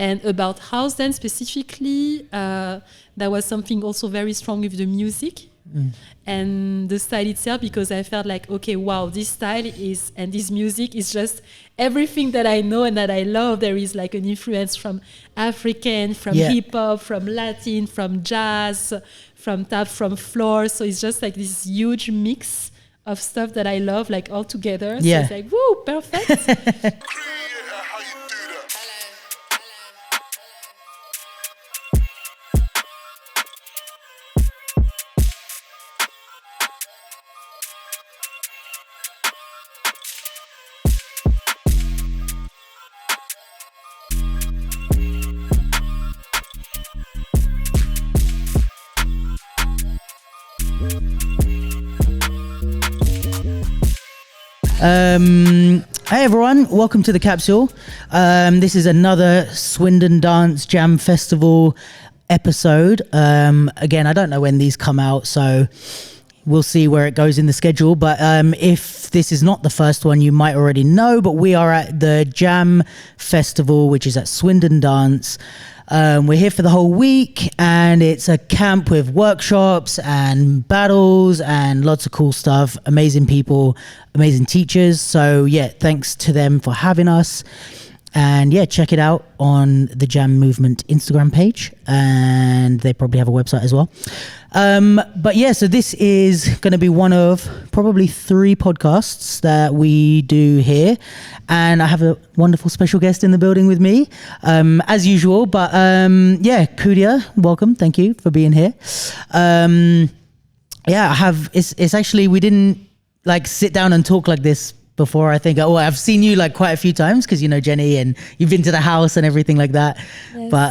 And about house dance specifically, that was something also very strong with the music and the style itself, because I felt like, okay, wow, this style is, and this music is just everything that I know and that I love. There is like an influence from African, from hip hop, from Latin, from jazz, from tap, from floor. So it's just like this huge mix of stuff that I love, like all together. So it's like, woo, perfect. Hey everyone, welcome to the Capsule. This is another Swindon Dance Jam Festival episode. Again, I don't know when these come out, so we'll see where it goes in the schedule. But if this is not the first one, you might already know, but we are at the Jam Festival, which is at Swindon Dance. We're here for the whole week, and it's a camp with workshops and battles and lots of cool stuff, amazing people, amazing teachers. So yeah, thanks to them for having us. And yeah, check it out on the Jam Movement Instagram page, and they probably have a website as well. But yeah, so this is going to be one of probably 3 podcasts that we do here, and I have a wonderful special guest in the building with me, as usual. But yeah, Khoudia, welcome. Thank you for being here. Yeah, I have. It's actually, we didn't like sit down and talk like this before. I think, oh, I've seen you like quite a few times because you know Jenny, and you've been to the house and everything like that. Yes. But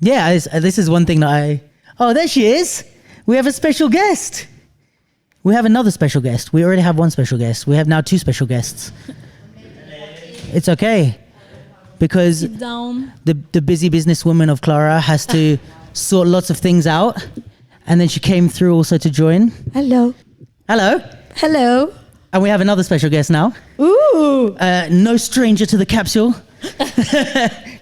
yeah, this is one thing that oh, there she is. We have a special guest. We have another special guest. We already have one special guest. We have now 2 special guests. It's okay, because the busy businesswoman of Clara has to sort lots of things out, and then she came through also to join. Hello. Hello. Hello. And we have another special guest now. Ooh. No stranger to the Capsule.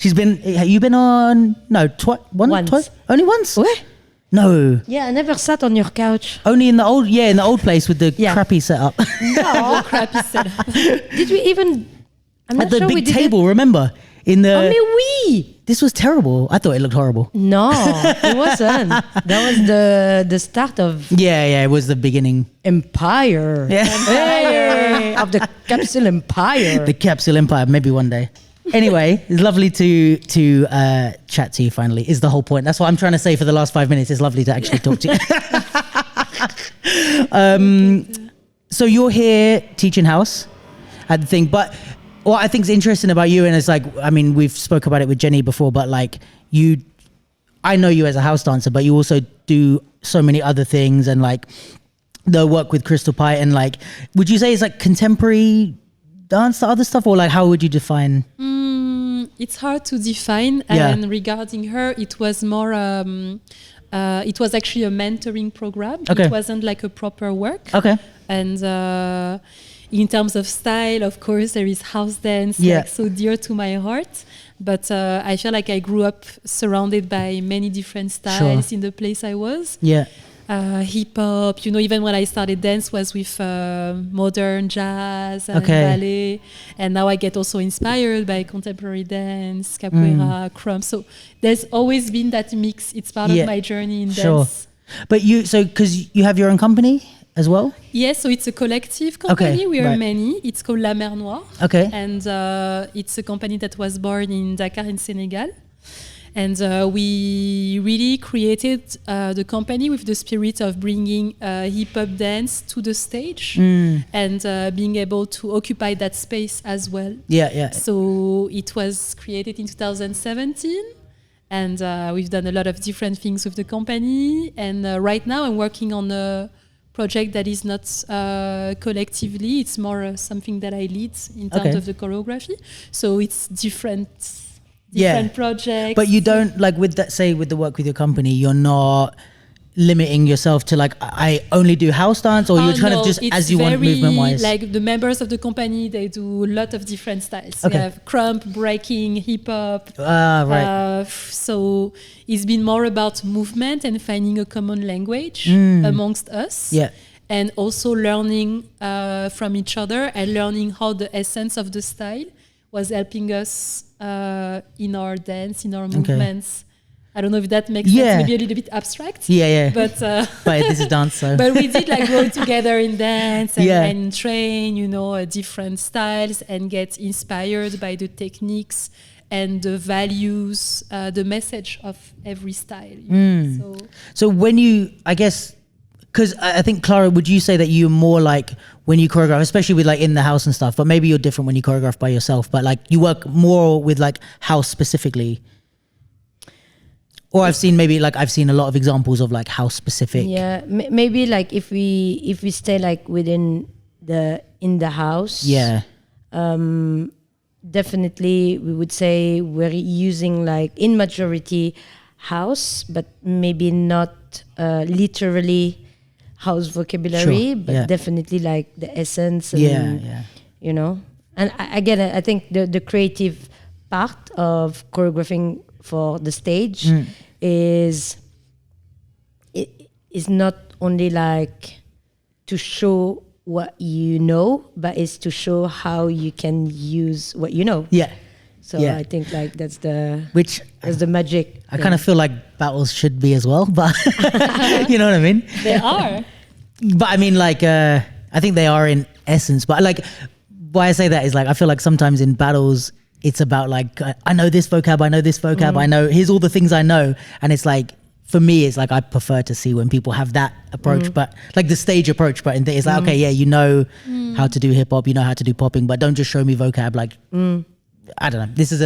You've been on, no, once. Twice? Only once? What? No. Yeah, I never sat on your couch. Only in the old place with the crappy setup. No. Crappy setup. Did we even, I'm not At the sure we big did table, remember? Oh, mais oui. This was terrible. I thought it looked horrible. No, it wasn't. That was the start of... Yeah, it was the beginning. Empire. Yeah. Hey, of the Capsule Empire. The Capsule Empire, maybe one day. Anyway, it's lovely to chat to you finally, is the whole point. That's what I'm trying to say for the last 5 minutes. It's lovely to actually talk to you. So you're here teaching house at the thing, but what I think is interesting about you, and it's like, I mean, we've spoke about it with Jenny before, but like I know you as a house dancer, but you also do so many other things, and like the work with Crystal Pie, and like, would you say it's like contemporary dance to other stuff, or like how would you define? It's hard to define. And regarding her, it was more it was actually a mentoring program. Okay. It wasn't like a proper work. Okay. And in terms of style, of course, there is house dance, like so dear to my heart. But I feel like I grew up surrounded by many different styles in the place I was. Yeah. Hip hop, even when I started dance was with modern jazz and ballet, and now I get also inspired by contemporary dance, capoeira, crump. So there's always been that mix. It's part of my journey in dance. But because you have your own company as well? Yes, so it's a collective company. Okay, we are many. It's called La Mer Noire. Okay. And it's a company that was born in Dakar in Senegal. And we really created the company with the spirit of bringing hip-hop dance to the stage and being able to occupy that space as well. Yeah. So it was created in 2017, and we've done a lot of different things with the company. And right now I'm working on a project that is not collectively, it's more something that I lead in terms of the choreography. So it's different projects. But you don't, like with that, say with the work with your company, you're not limiting yourself to like I only do house dance, or you're kind of just as you want movement wise? Like the members of the company, they do a lot of different styles. Okay. We have crump, breaking, hip hop. Right. So it's been more about movement and finding a common language amongst us. Yeah. And also learning from each other and learning how the essence of the style was helping us in our dance, in our movements. I don't know if that makes sense. Maybe a little bit abstract. Yeah. But this is dance, so. But we did like go together in dance and train, different styles and get inspired by the techniques and the values, the message of every style. So when you, I guess, because I think, Clara, would you say that you're more like when you choreograph, especially with like in the house and stuff, but maybe you're different when you choreograph by yourself, but like you work more with like house specifically? Or I've seen a lot of examples of like house specific. Yeah, maybe like if we stay like within in the house. Yeah. Definitely we would say we're using like in majority house, but maybe not literally house vocabulary, but definitely like the essence. And, and again, I think the creative part of choreographing for the stage is not only like to show what you know, but it's to show how you can use what you know. Yeah. So I think like that's the magic. I kind of feel like battles should be as well, but you know what I mean? They are. But I mean, like, I think they are in essence, but like, why I say that is like, I feel like sometimes in battles, it's about like, I know this vocab, I know, here's all the things I know. And it's like, for me, it's like, I prefer to see when people have that approach, but like the stage approach, but it's like, okay, yeah, you know how to do hip hop, you know how to do popping, but don't just show me vocab. Like, I don't know. This is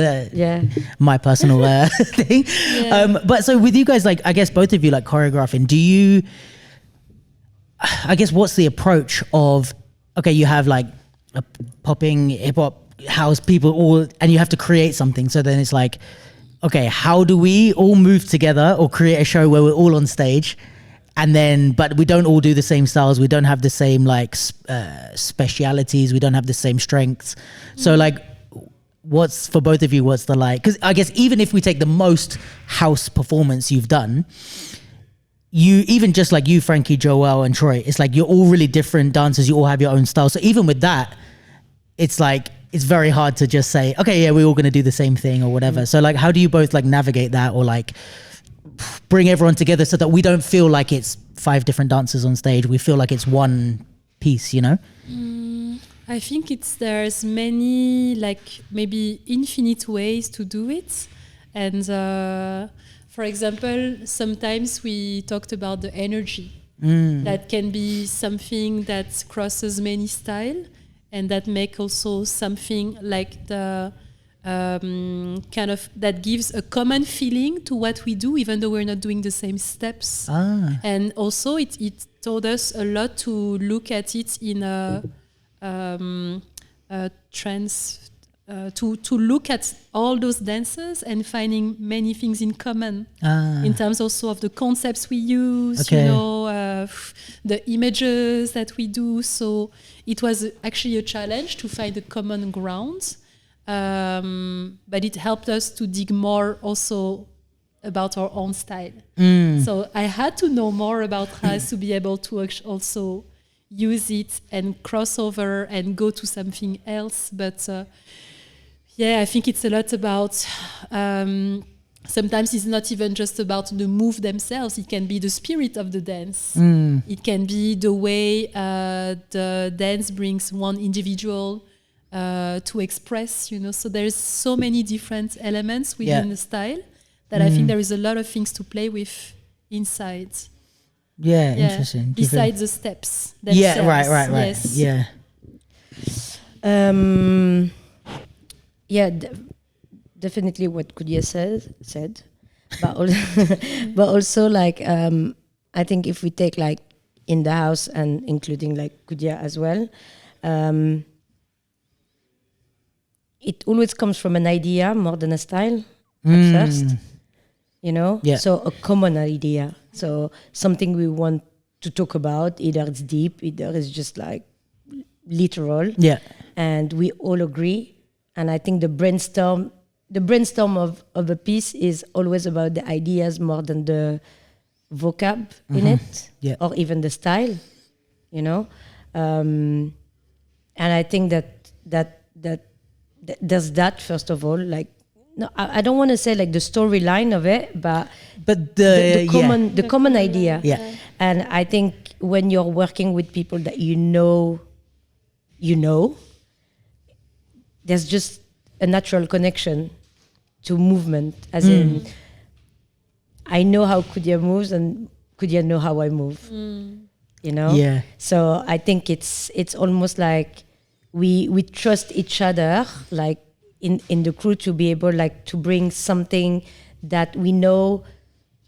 my personal thing. Yeah. But so with you guys, like, I guess both of you like choreographing, do you, I guess, what's the approach of, okay, you have like a popping hip hop house people all, and you have to create something. So then it's like, okay, how do we all move together or create a show where we're all on stage, and then, but we don't all do the same styles. We don't have the same like specialities. We don't have the same strengths. So like, what's for both of you? What's the like? Because I guess even if we take the most house performance you've done, you even just like you, Frankie, Joel, and Troy, it's like you're all really different dancers. You all have your own style. So even with that, it's like, it's very hard to just say, okay, yeah, we're all going to do the same thing or whatever. So like, how do you both like navigate that, or like bring everyone together so that we don't feel like it's 5 different dancers on stage? We feel like it's one piece, you know? I think there's many, like maybe infinite ways to do it. And for example, sometimes we talked about the energy. That can be something that crosses many styles, and that make also something like the kind of that gives a common feeling to what we do, even though we're not doing the same steps. And also it taught us a lot to look at it in a trends, to look at all those dances and finding many things in common in terms also of the concepts we use, the images that we do. So it was actually a challenge to find a common ground, but it helped us to dig more also about our own style. So I had to know more about us to be able to also use it and cross over and go to something else. But I think it's a lot about, sometimes it's not even just about the move themselves. It can be the spirit of the dance. It can be the way the dance brings one individual to express, so there's so many different elements within the style that I think there is a lot of things to play with inside. Yeah, interesting. Besides the steps themselves. Yeah, right. Yes. Yeah. Definitely what Khoudia said, but also like I think if we take like in the house and including like Khoudia as well, it always comes from an idea more than a style at first, So a common idea. So something we want to talk about, either it's deep, either it's just like literal. Yeah. And we all agree. And I think the brainstorm of a piece is always about the ideas more than the vocab in it, or even the style, you know. And I think that there's that, first of all. Like, no, I don't want to say like the storyline of it, but the common idea. Yeah. And I think when you're working with people that you know, there's just a natural connection to movement, as in I know how Khoudia moves and Khoudia know how I move. You know? Yeah. So I think it's almost like we trust each other, like in the crew, to be able like to bring something that we know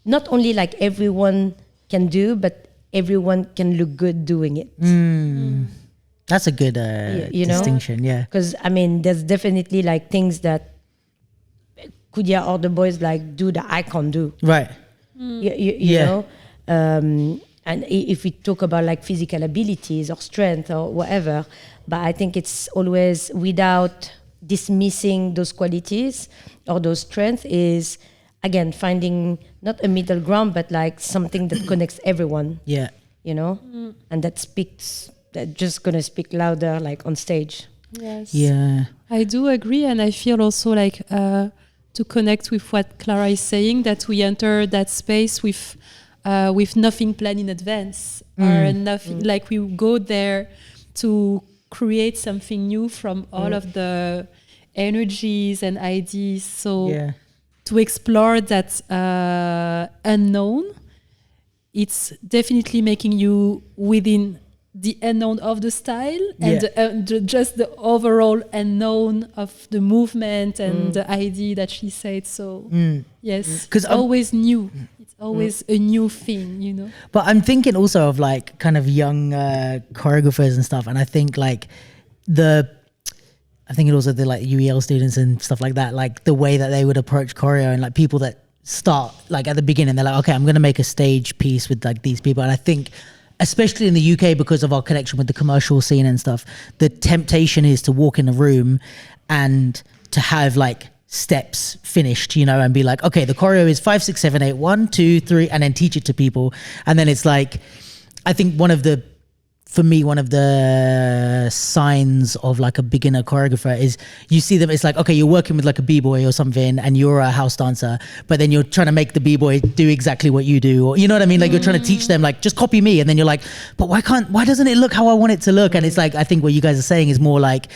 not only like everyone can do, but everyone can look good doing it. That's a good distinction, yeah. Because I mean, there's definitely like things that Khoudia or the boys like do that I can't do. Right. You know? And if we talk about like physical abilities or strength or whatever, but I think it's always, without dismissing those qualities or those strengths, is again finding not a middle ground, but like something that connects everyone. Yeah. You know? And that just gonna speak louder like on stage. Yes. Yeah. I do agree, and I feel also like to connect with what Clara is saying, that we enter that space with nothing planned in advance, or nothing, like we go there to create something new from all of the energies and ideas. So to explore that unknown, it's definitely making you within the unknown of the style and just the overall unknown of the movement and the idea that she said. So yes, because always new. It's always a new thing, you know. But I'm thinking also of like kind of young choreographers and stuff, and I think like I think it also the like UEL students and stuff like that, like the way that they would approach choreo, and like people that start like at the beginning, they're like, okay, I'm going to make a stage piece with like these people. And I think especially in the UK, because of our connection with the commercial scene and stuff, the temptation is to walk in a room and to have like steps finished, you know, and be like, okay, the choreo is 5, 6, 7, 8, 1, 2, 3, and then teach it to people. And then it's like, I think one of the signs of like a beginner choreographer is you see them, it's like, okay, you're working with like a b-boy or something and you're a house dancer, but then you're trying to make the b-boy do exactly what you do, or you know what I mean, like you're trying to teach them like, just copy me, and then you're like, but why doesn't it look how I want it to look? And it's like, I think what you guys are saying is more like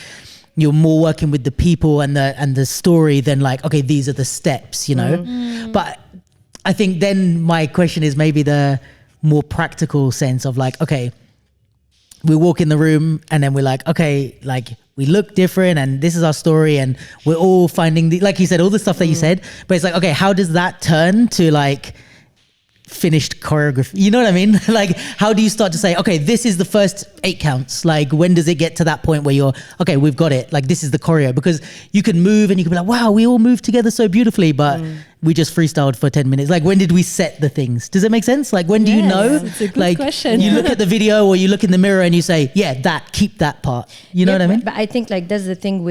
you're more working with the people and the story than like, okay, these are the steps, you know. But I think then my question is maybe the more practical sense of like, okay, we walk in the room and then we're like, okay, like we look different and this is our story and we're all finding like you said, all the stuff that you said, but it's like, okay, how does that turn to like finished choreography? You know what I mean? Like, how do you start to say, okay, this is the first 8 counts? Like, when does it get to that point where you're, okay, we've got it. Like, this is the choreo, because you can move and you can be like, wow, we all moved together so beautifully, but we just freestyled for 10 minutes. Like, when did we set the things? Does it make sense? Like, when do you know? It's a good like, question. You look at the video or you look in the mirror and you say, yeah, keep that part. You know what I mean? But I think like that's the thing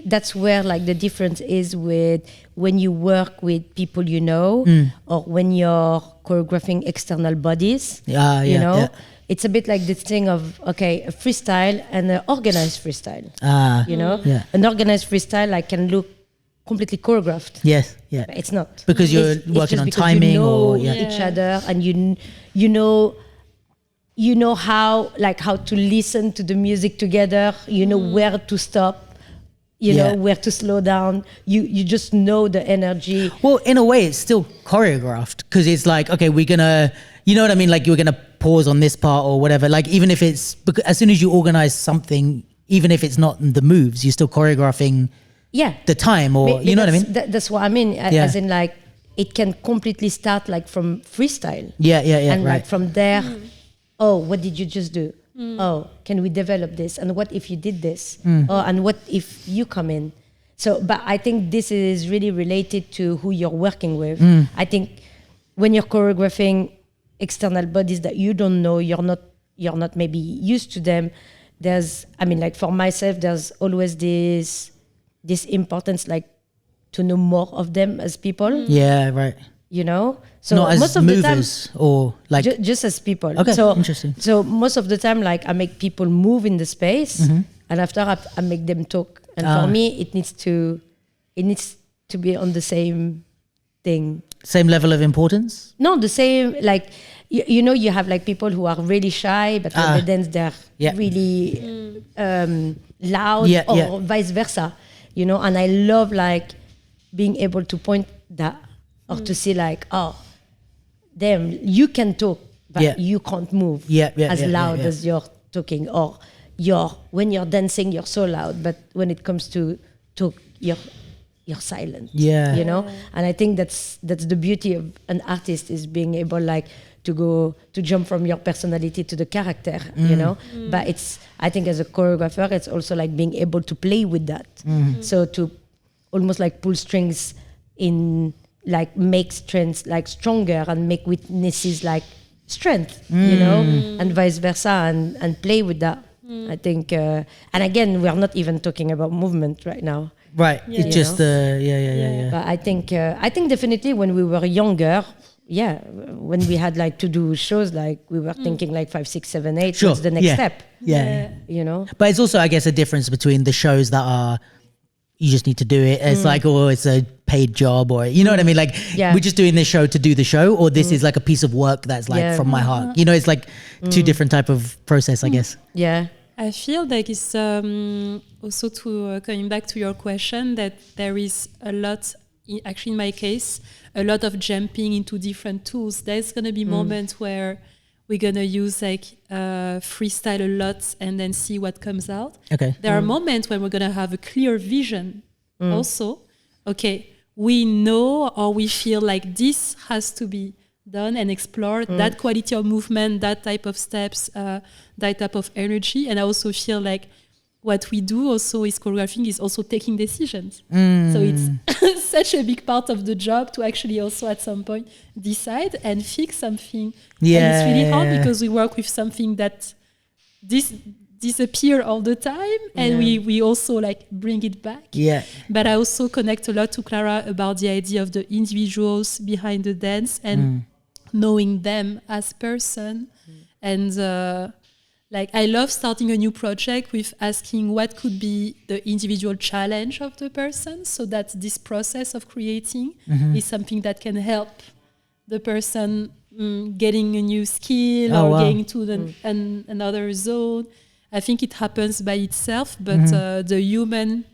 that's where like the difference is with when you work with people you know, or when you're choreographing external bodies. You know, it's a bit like this thing of, okay, a freestyle and an organized freestyle. You know, an organized freestyle like can look completely choreographed. Yes, yeah. But it's not, because you're working on timing, you know, or each other, and you know how to listen to the music together. You know where to stop. You know where to slow down. You just know the energy. Well, in a way, it's still choreographed, because it's like, okay, we're gonna, you know what I mean? Like, you're gonna pause on this part or whatever. Like, even if it's, because as soon as you organize something, even if it's not the moves, you're still choreographing. The time, or you know what I mean? That's what I mean. As in, like, it can completely start like from freestyle. And like from there, oh, what did you just do? Oh, can we develop this? And what if you did this? Oh, and what if you come in? So, but I think this is really related to who you're working with. I think when you're choreographing external bodies that you don't know, you're not maybe used to them. Like for myself, there's always this importance, like to know more of them as people. Yeah, right. You know, so not most as of movers the time, or like just as people. Okay, so interesting. So most of the time, like I make people move in the space, and after I make them talk. And for me, it needs to be on the same thing. Same level of importance? No, the same, like, you know, you have like people who are really shy, but when they dance, they're really loud, or vice versa, you know. And I love like being able to point that, or to see like, oh, damn, you can talk, but you can't move as loud as you're talking, or when you're dancing, you're so loud, but when it comes to talk, you're silent. You know. And I think that's the beauty of an artist, is being able like to jump from your personality to the character, you know. But I think as a choreographer, it's also like being able to play with that. So to almost like pull strings in, like make strengths like stronger, and make weaknesses like strength, you know, and vice versa, and play with that. I think, and again, we are not even talking about movement right now. Right. It's just the But I think definitely when we were younger, when we had like to do shows, like we were thinking like 5, 6, 7, 8. Sure. What's the next step? You know. But it's also, I guess, a difference between the shows that are you just need to do it. It's like, it's a paid job, or you know what I mean? Like we're just doing this show to do the show, or this is like a piece of work that's like from my heart. You know, it's like two different type of process, I guess. Yeah. I feel like it's also to coming back to your question, that there is a lot, actually in my case, a lot of jumping into different tools. There's going to be moments where we're going to use like freestyle a lot and then see what comes out. Okay. There are moments when we're going to have a clear vision also. Okay, we know, or we feel like this has to be done and explored, that quality of movement, that type of steps, that type of energy. And I also feel like what we do also is choreographing is also taking decisions. So it's such a big part of the job to actually also at some point decide and fix something. And it's really hard because we work with something that disappear all the time, and we also like bring it back. But I also connect a lot to Clara about the idea of the individuals behind the dance, and knowing them as person. And like I love starting a new project with asking what could be the individual challenge of the person, so that this process of creating is something that can help the person getting a new skill or getting to another zone. I think it happens by itself, but the human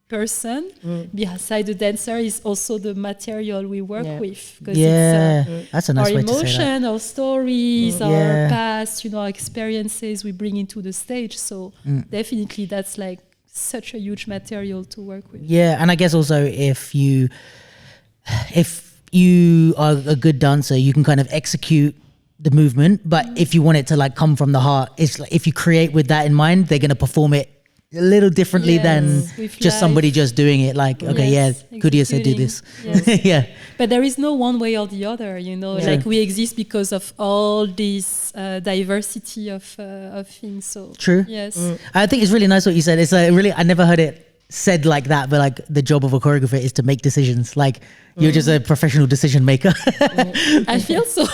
person beside the dancer is also the material we work with. It's that's a nice way to say that. Our emotion, our stories, our past, you know, our experiences we bring into the stage. So definitely that's like such a huge material to work with. Yeah, and I guess also if you are a good dancer, you can kind of execute the movement, but if you want it to like come from the heart, it's like if you create with that in mind, they're going to perform it a little differently than just somebody just doing it like, Khoudia said do this. But there is no one way or the other, you know. Like we exist because of all this diversity of things. So true. I think it's really nice what you said. It's really, I never heard it said like that, but like the job of a choreographer is to make decisions. Like you're just a professional decision maker. I feel so.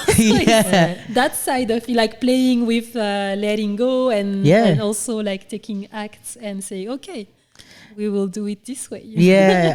That side of it, like playing with letting go and also like taking acts and say, okay, we will do it this way.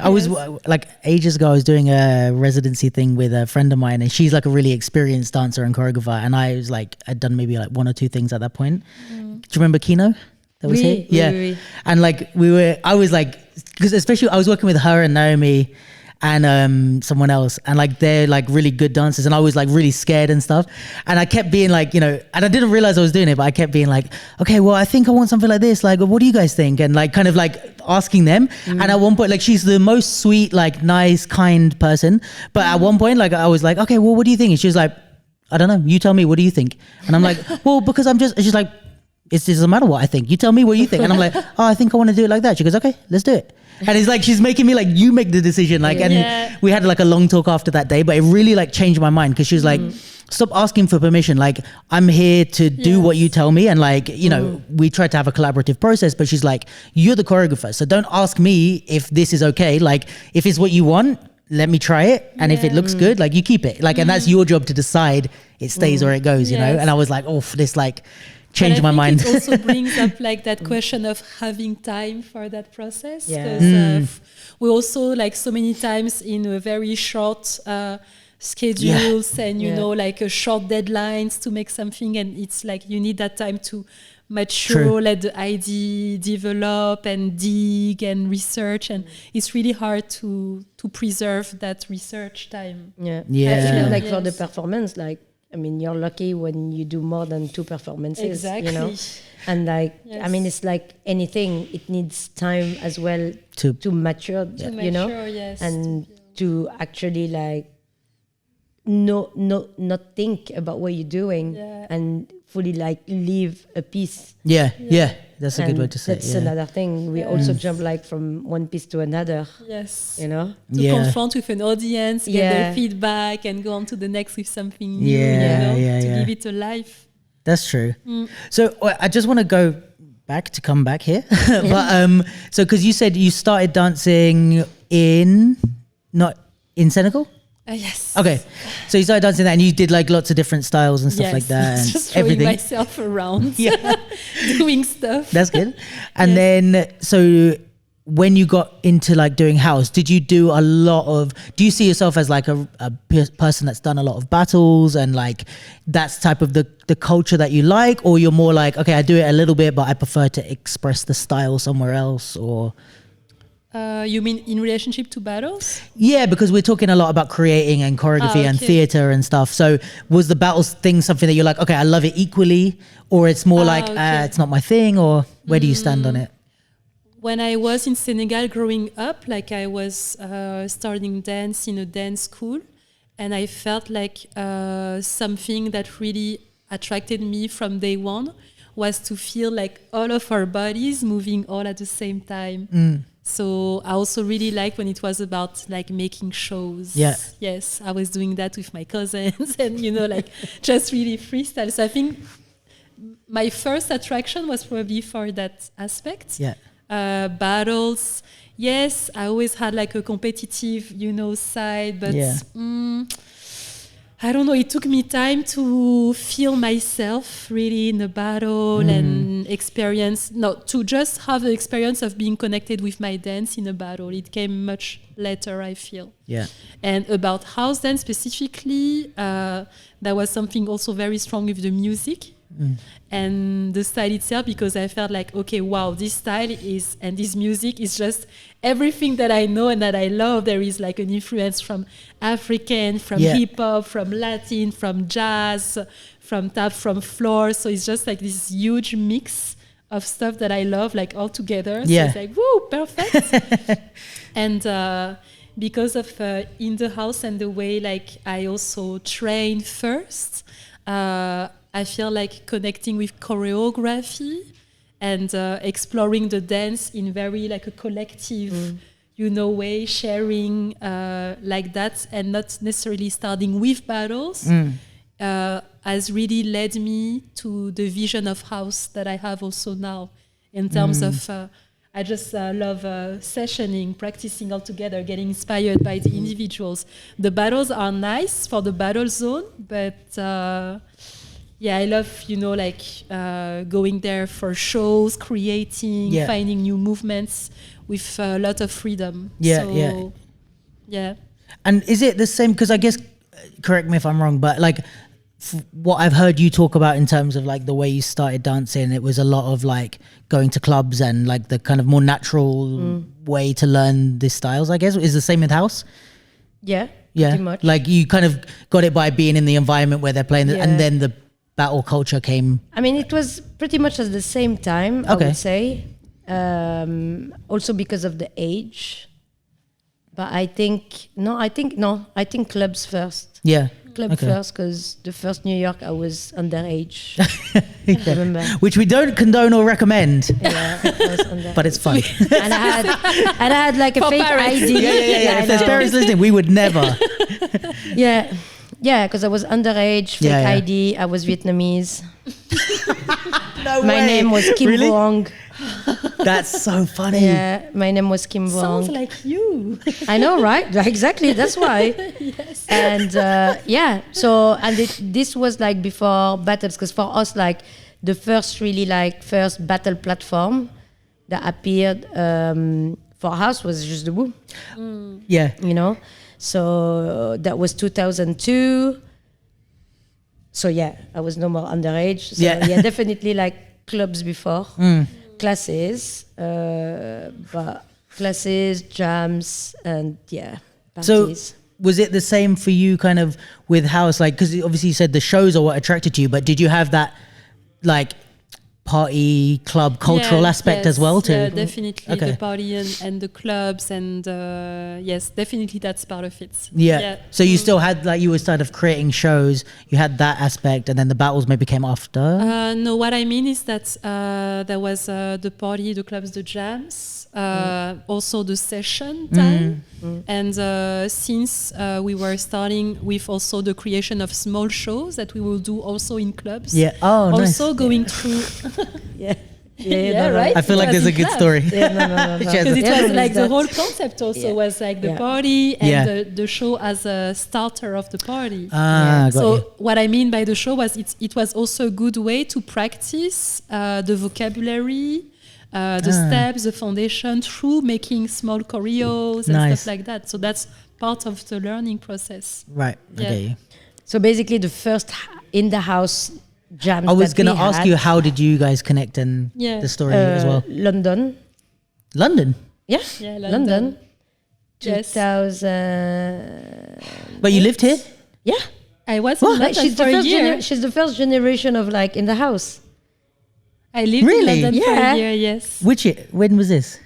I was like ages ago, I was doing a residency thing with a friend of mine, and she's like a really experienced dancer and choreographer. And I was like, I'd done maybe like 1 or 2 things at that point. Do you remember Kino? That was it? And like I was like, because especially I was working with her and Naomi and someone else, and like they're like really good dancers, and I was like really scared and stuff, and I kept being like, you know, and I didn't realize I was doing it, but I kept being like, okay, well I think I want something like this, like what do you guys think, and like kind of like asking them. And at one point, like she's the most sweet, like nice, kind person, but at one point like I was like, okay, well what do you think? And she was like, I don't know, you tell me, what do you think? And I'm like, well, because I'm just, she's like, It doesn't matter what I think. You tell me what you think. And I'm like, oh, I think I want to do it like that. She goes, okay, let's do it. And it's like, she's making me like, you make the decision. Like, and we had like a long talk after that day, but it really like changed my mind because she was like, stop asking for permission. Like, I'm here to do what you tell me. And like, you know, we tried to have a collaborative process, but she's like, you're the choreographer. So don't ask me if this is okay. Like, if it's what you want, let me try it. And if it looks good, like you keep it. Like, and that's your job to decide it stays or it goes, you know? And I was like, oh, this like changed my mind. It also brings up like that question of having time for that process. Because we also like so many times in a very short schedules and, you know, like a short deadlines to make something. And it's like, you need that time to mature, let the idea develop and dig and research, and it's really hard to preserve that research time. I feel like for the performance, like, I mean, you're lucky when you do more than 2 performances, you know, and like, I mean, it's like anything, it needs time as well to mature, you know, and to actually like not think about what you're doing and fully like live a piece. That's a good way to say it. That's another thing. We also jump like from one piece to another. You know, to confront with an audience, get their feedback, and go on to the next with something new. To give it a life. That's true. So I just want to go back to come back here, but so because you said you started dancing not in Senegal. Yes. Okay. So you started dancing that and you did like lots of different styles and stuff like that. And just throwing myself around, doing stuff. That's good. And then, so when you got into like doing house, did you do a lot of, do you see yourself as like a person that's done a lot of battles and like that's type of the culture that you like, or you're more like, okay, I do it a little bit, but I prefer to express the style somewhere else, or... you mean in relationship to battles? Yeah, because we're talking a lot about creating and choreography and theater and stuff. So was the battles thing something that you're like, okay, I love it equally, or it's more like, it's not my thing, or where do you stand on it? When I was in Senegal growing up, like I was starting dance in a dance school, and I felt like something that really attracted me from day one was to feel like all of our bodies moving all at the same time. So I also really liked when it was about like making shows. Yes, I was doing that with my cousins and, you know, like just really freestyle. So I think my first attraction was probably for that aspect. Battles. Yes, I always had like a competitive, you know, side, but I don't know, it took me time to feel myself really in a battle and to just have the experience of being connected with my dance in a battle. It came much later, I feel. And about house dance specifically, that was something also very strong with the music and the style itself, because I felt like, okay, wow, this style and this music is just everything that I know and that I love. There is like an influence from African, from hip hop, from Latin, from jazz, from tap, from floor. So it's just like this huge mix of stuff that I love, like all together. So it's like, woo, perfect. And because of in the house and the way like I also train first, I feel like connecting with choreography and exploring the dance in very like a collective, you know, way, sharing like that, and not necessarily starting with battles, has really led me to the vision of house that I have also now in terms of, I just love sessioning, practicing all together, getting inspired by the individuals. The battles are nice for the battle zone, but I love, you know, like going there for shows, creating, finding new movements with a lot of freedom. And is it the same? Because I guess, correct me if I'm wrong, but like what I've heard you talk about in terms of like the way you started dancing, it was a lot of like going to clubs and like the kind of more natural way to learn these styles, I guess. Is the same with house? Pretty much. Like you kind of got it by being in the environment where they're playing and then the battle culture came. I mean, it was pretty much at the same time, I would say. Also because of the age. But I think clubs first. club first because the first New York I was underage. I remember. Which we don't condone or recommend. Yeah, I was underage. But it's fun. and I had like a For fake parents. ID. Yeah. If there's parents listening, we would never. Yeah, because I was underage, fake ID. I was Vietnamese. No My way. name was Kim Really? Vuong. That's so funny. Yeah, my name was Kim Vuong. Sounds like you. I know, right? Exactly. That's why. Yes. And so this was like before battles, because for us, like the first battle platform that appeared for house was Juste Debout. Yeah. You know, so that was 2002. So I was no more underage. So definitely like clubs before. Classes, but classes, jams, and parties. So was it the same for you kind of with house? Like, because obviously you said the shows are what attracted you, but did you have that like party club cultural aspect as well too? Yeah, definitely. Okay. The party and the clubs and yes, definitely that's part of it. Yeah. So you still had like, you were sort of creating shows, you had that aspect, and then the battles maybe came after? No, what I mean is that there was the party, the clubs, the jams, also the session time. And since we were starting with also the creation of small shows that we will do also in clubs. Yeah. Oh, nice. Also going through... Right. I feel like there's a good story. No. Because it Yeah. was like the That- whole concept also was like the party and Yeah. the show as a starter of the party. Got So you. what I mean by the show was it was also a good way to practice the vocabulary, the steps, the foundation through making small choreos and Nice. stuff like that. So that's part of the learning process. Right. I Yeah. get you. So basically, the first in the house jams. I was that going to we ask had, you, how did you guys connect and the story as well? London. London? Yeah, Yeah, London. Yes. 2000. But you lived here? I was What? in Like, London for a year. she's the first generation of like in the house. I lived Really? in London for Yeah. a year, yes. Which year? When was this?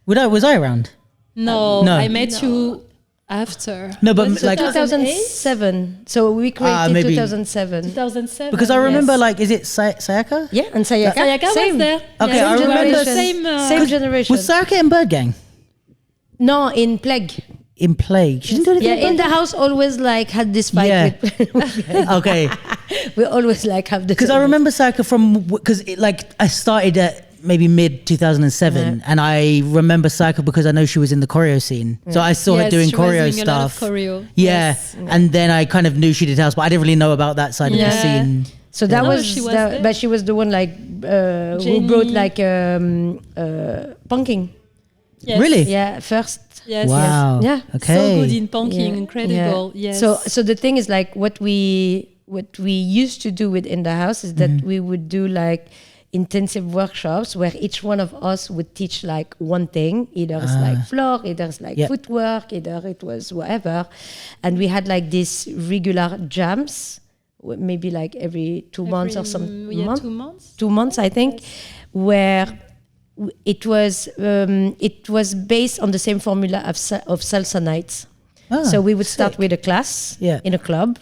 Was I around? No, No. I met you after. No, but Was it like 2007. So we created maybe. 2007. 2007. because I remember yes. like, is it Sayaka? Yeah, and Sayaka. Sayaka same. was there. Okay, Yes, I we were in remember the same. Same generation. Was Sayaka in Bird Gang? No, in Plague. In Plague? She didn't do anything. Yeah, in the house always like had this fight Yeah. with Okay, we always like have this. because I remember Sayaka from because like I started at maybe mid 2007, and I remember Sayaka because I know she was in the choreo scene, so I saw her Yes, doing she was choreo doing a lot of stuff. choreo. Yeah, Yes. and then I kind of knew she did house, but I didn't really know about that side of the Yeah. scene. So that No, was, she was there. but she was the one like who Jenny. brought like punking. Yes. Really? Yeah, first. Yes. Wow. Yeah. Okay. So good in punking, Yeah. incredible. Yeah. Yes. So the thing is like what we used to do with in the house is that we would do like intensive workshops where each one of us would teach like one thing, either it's like floor, either it's like footwork, either it was whatever, and we had like these regular jams, maybe like every 2 months or some month, 2 months. 2 months I think, where it was based on the same formula of salsa nights. So we would start with a class in a club.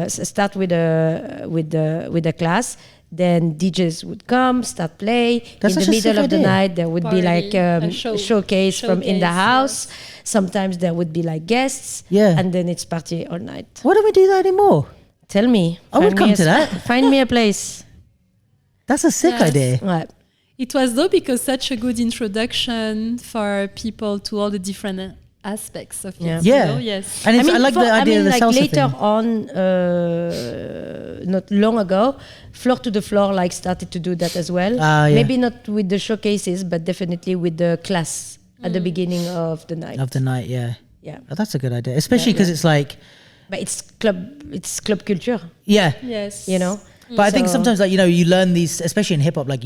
Start with a class. Then DJs would come, start play. That's in such the a middle sick of the idea. night, there would be Party, like a showcase from in the showcase, house. Sometimes there would be like guests. Yeah. And then it's party all night. Why don't we do that anymore? Tell me. I would Find come me a to that. Find me a place. That's a sick Yes. idea. Ouais. It was though because such a good introduction for people to all the different aspects of it. Yeah. Yeah. You know? Yes. And it's, I like the idea of the like salsa later thing. on, not long ago, Floor to the Floor like started to do that as well. Yeah. Maybe not with the showcases, but definitely with the class at the beginning of the night. Of the night, yeah. Yeah, Oh, that's a good idea, especially because it's like, but it's club culture, yeah. Yes. you know. But I think So- sometimes, like, you know, you learn these, especially in hip hop, like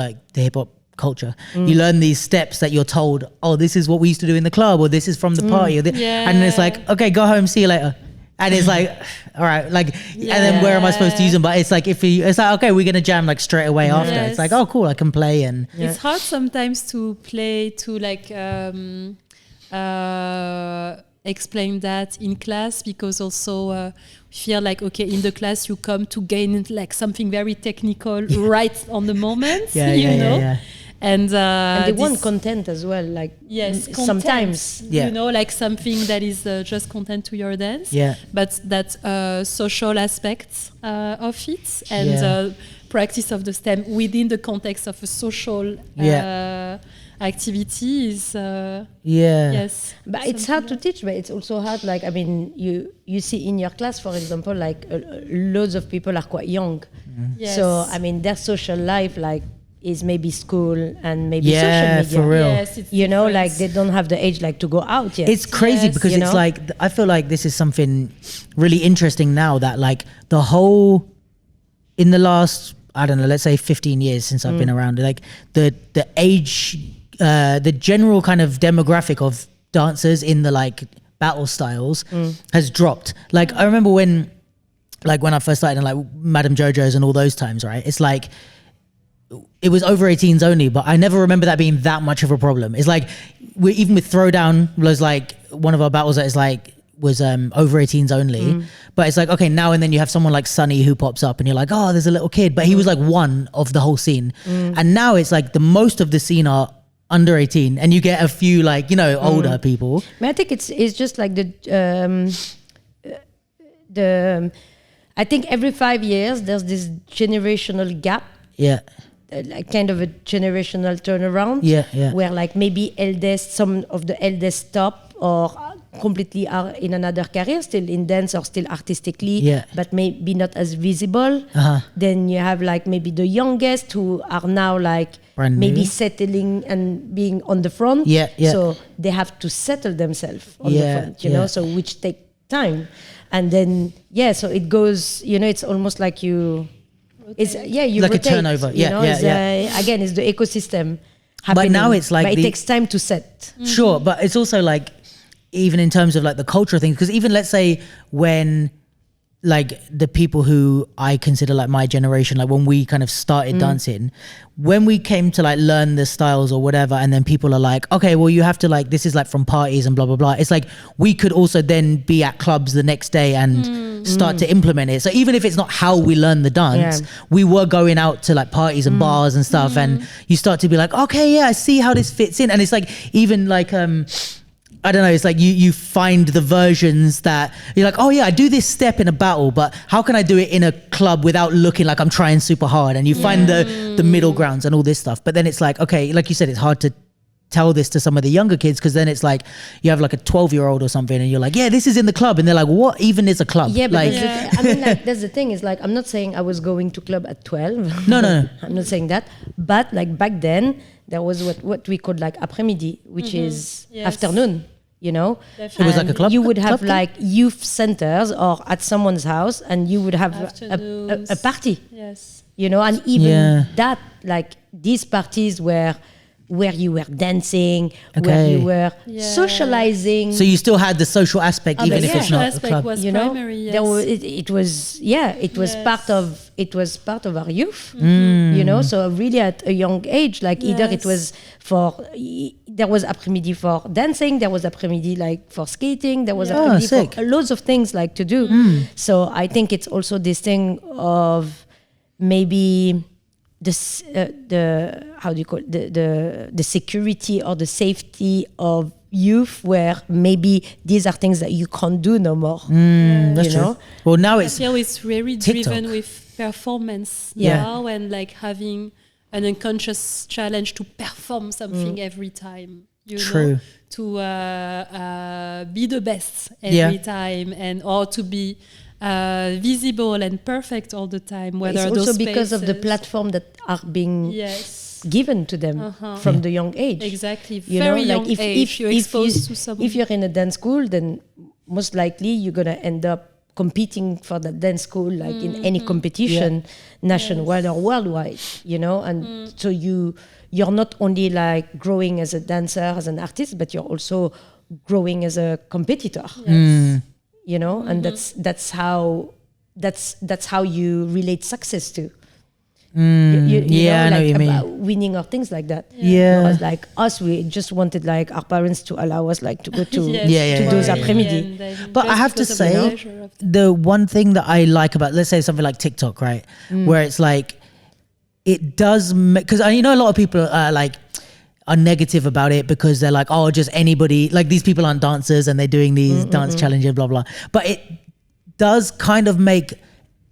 like the hip hop culture, you learn these steps that you're told, oh, this is what we used to do in the club, or this is from the party, or and it's like, okay, go home, see you later. And it's like, all right, like, and then where am I supposed to use them? But it's like, it's like, okay, we're gonna jam like straight away after. Yes. It's like, oh, cool, I can play and It's hard sometimes to play to like explain that in class, because also we feel like, okay, in the class you come to gain like something very technical right on the moment, you know. And they want content as well, like sometimes, you know, like something that is just content to your dance, but that social aspects of it, and practice of the STEM within the context of a social activity is yes. But it's hard to teach, but it's also hard, like, I mean, you see in your class, for example, like loads of people are quite young, so I mean their social life like is maybe school and maybe social media. For real. Yes, you know, like they don't have the age like to go out yet. It's crazy because it's like, I feel like this is something really interesting now, that like the whole, in the last, I don't know, let's say 15 years since I've been around, like the age, the general kind of demographic of dancers in the like battle styles has dropped. Like I remember when I first started in like Madame Jojo's and all those times, right? It's like, it was over 18s only, but I never remember that being that much of a problem. It's like, even with Throwdown was like one of our battles that is like, was over 18s only, but it's like, okay, now and then you have someone like Sunny who pops up and you're like, oh, there's a little kid, but he was like one of the whole scene. And now it's like the most of the scene are under 18 and you get a few like, you know, older people. I think it's just like I think every 5 years there's this generational gap. Like kind of a generational turnaround, where like maybe some of the eldest stop or completely are in another career, still in dance or still artistically, but maybe not as visible. Then you have like maybe the youngest who are now like maybe settling and being on the front. So they have to settle themselves on the front, you know, so which take time. And then, so it goes, you know, it's almost like you you like rotate, a turnover. Again, it's the ecosystem happening. But now it's like, but it takes time to set. Sure, but it's also like, even in terms of like the cultural things, because even let's say when like the people who I consider like my generation, like when we kind of started dancing, when we came to like learn the styles or whatever, and then people are like, okay, well you have to like, this is like from parties and blah, blah, blah. It's like, we could also then be at clubs the next day and start to implement it. So even if it's not how we learn the dance, we were going out to like parties and bars and stuff. And you start to be like, okay, I see how this fits in. And it's like, even like, I don't know, it's like you find the versions that you're like, oh yeah, I do this step in a battle, but how can I do it in a club without looking like I'm trying super hard? And you find the middle grounds and all this stuff. But then it's like, okay, like you said, it's hard to tell this to some of the younger kids, because then it's like you have like a 12-year-old or something and you're like, yeah, this is in the club. And they're like, what even is a club? Yeah, but I mean, like, that's the thing, is like, I'm not saying I was going to club at 12. No. I'm not saying that. But like back then, there was what we called like après-midi, which is afternoon. You know, it was like a club. You would have like youth centers or at someone's house, and you would have a party. You know, and even that, like these parties where you were dancing, where you were socializing. So you still had the social aspect, even if it's not a club. Was you know, primary, it was part of our youth. You know, so really at a young age, like either it was there was après-midi for dancing, there was après-midi like for skating, there was après-midi for loads of things like to do. So I think it's also this thing of maybe the how do you call it, the security or the safety of youth, where maybe these are things that you can't do no more. That's true. Know? Well, now it's very TikTok. driven with performance now, and like having an unconscious challenge to perform something every time. You know, to be the best every time, and or to be visible and perfect all the time. Whether it's those also because spaces, of the platform that are being given to them from the young age. Exactly, you very know, young like age. You're exposed to someone. If you're in a dance school, then most likely you're gonna end up competing for the dance school, like in any competition, nationwide or worldwide. You know, and so you're not only like growing as a dancer, as an artist, but you're also growing as a competitor. You know, and that's how you relate success to. You I know like what you mean. about winning or things like that. Yeah. Whereas like us, we just wanted like our parents to allow us like to go to Yes, to those worry, après-midi. and But I just have to because of the say, pleasure of that. the one thing that I like about, let's say something like TikTok, right? Where it's like, it does, because you know a lot of people are negative about it because they're like, oh, just anybody, like these people aren't dancers and they're doing these dance challenges, blah, blah. But it does kind of make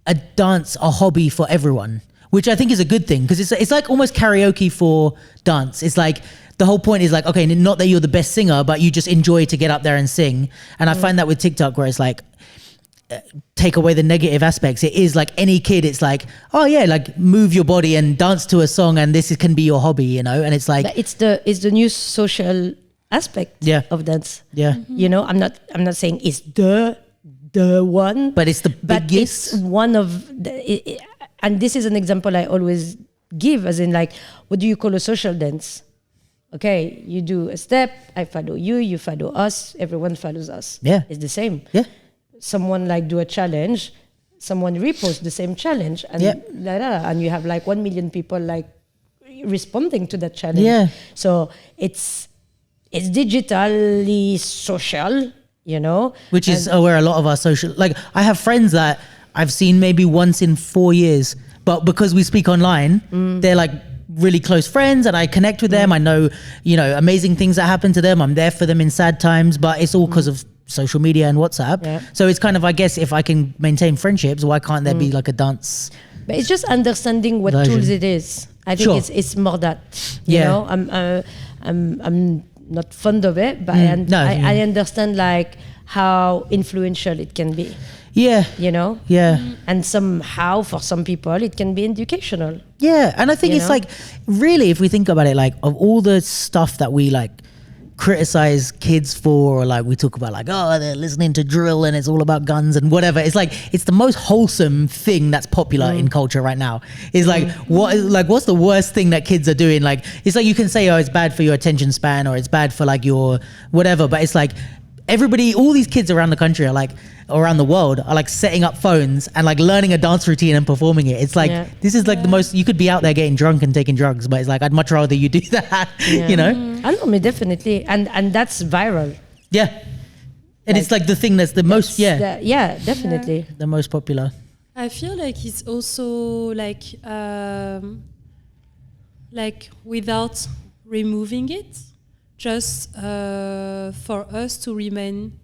a dance a hobby for everyone, which I think is a good thing, because it's like almost karaoke for dance. It's like, the whole point is like, okay, not that you're the best singer, but you just enjoy to get up there and sing. And I find that with TikTok, where it's like, take away the negative aspects, it is like any kid, it's like, oh yeah, like move your body and dance to a song, and can be your hobby, you know. And it's like, But it's the new social aspect of dance. Yeah. You know, I'm not saying it's the one, but it's the but biggest. it's one of and this is an example I always give, as in like, what do you call a social dance? Okay, you do a step, I follow you, you follow us, everyone follows us. Yeah. It's the same. Yeah. Someone like do a challenge, someone reposts the same challenge, and and you have like 1 million people like responding to that challenge. Yeah. So it's digitally social, you know, Which is where a lot of our social, like I have friends that I've seen maybe once in 4 years, but because we speak online, they're like really close friends, and I connect with them. I know, you know, amazing things that happen to them. I'm there for them in sad times, but it's all because of social media and WhatsApp. Yeah. So it's kind of, I guess, if I can maintain friendships, why can't there be like a dance? But it's just understanding what version. tools it is. I think Sure. it's more that, you Yeah. know, I'm not fond of it, but No, I understand like how influential it can be, Yeah. you know? Yeah. And somehow for some people it can be educational. Yeah, and I think You it's know? like, really, if we think about it, like of all the stuff that we like criticize kids for, or like we talk about like, oh, they're listening to drill and it's all about guns and whatever, it's like, it's the most wholesome thing that's popular in culture right now. Is like, what's the worst thing that kids are doing? Like, it's like, you can say, oh, it's bad for your attention span, or it's bad for like your whatever, but it's like, everybody, all these kids around the country are like, around the world, are like setting up phones and like learning a dance routine and performing it. It's like, this is like the most, you could be out there getting drunk and taking drugs, but it's like, I'd much rather you do that, you know? I know, me definitely, and that's viral. Yeah. And it's like the thing that's the most, Definitely. the most popular. I feel like it's also like without removing it, just for us to remain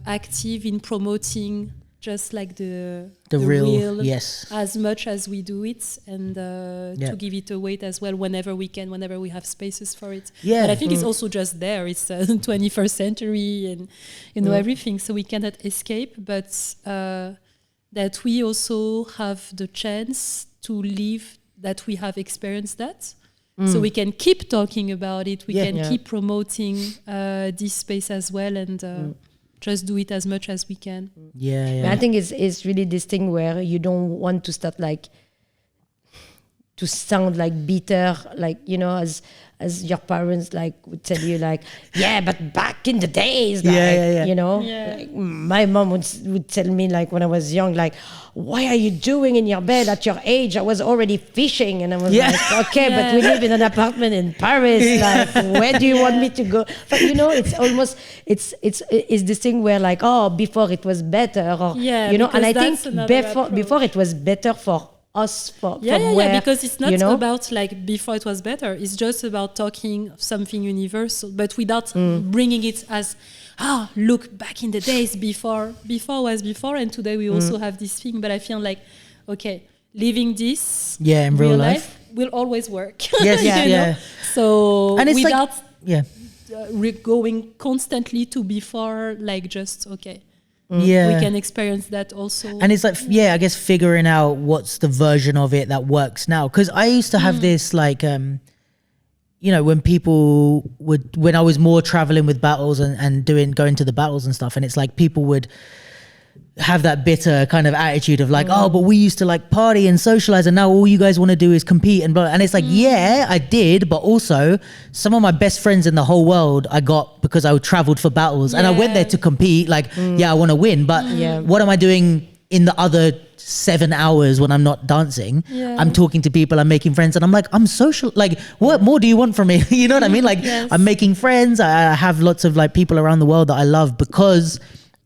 active in promoting just like the real, yes, as much as we do it, and to give it a weight as well whenever we can, whenever we have spaces for it. Yeah. But I think it's also just there. It's 21st century, and you know everything, so we cannot escape. But that we also have the chance to live that we have experienced that. So we can keep talking about it. We can keep promoting this space as well, and just do it as much as we can. But I think it's really this thing where you don't want to start like to sound like bitter, like, you know, as your parents like would tell you like, yeah, but back in the days, like, you know, like my mom would tell me like when I was young, like, why are you doing in your bed at your age? I was already fishing, and I was like, okay, but we live in an apartment in Paris. Like, where do you want me to go? But you know, it's almost it's this thing where like, oh, before it was better, or you know, and I think before it was better for us, because it's not, you know, about like before it was better. It's just about talking something universal, but without bringing it as, look, back in the days, before was before, and today we also have this thing. But I feel like, okay, living this in real life will always work. Yes, you know? So, and it's without going constantly to before, like just we can experience that also. And it's like, I guess figuring out what's the version of it that works now. Because I used to have this like, you know, when I was more traveling with battles and going to the battles and stuff, and it's like people would have that bitter kind of attitude of like, oh, but we used to like party and socialize, and now all you guys want to do is compete and blah. And it's like, I did, but also some of my best friends in the whole world I got because I traveled for battles and I went there to compete. Like, I want to win, but what am I doing in the other 7 hours when I'm not dancing. Yeah. I'm talking to people, I'm making friends, and I'm like, I'm social. Like, what more do you want from me? You know what I mean? Like, Yes. I'm making friends. I have lots of like people around the world that I love because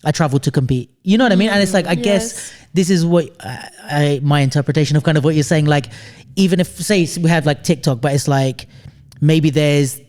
I travel to compete. You know what I mean? And it's like, I guess this is what my interpretation of kind of what you're saying. Like, even if, say, we have like TikTok, but it's like, maybe there's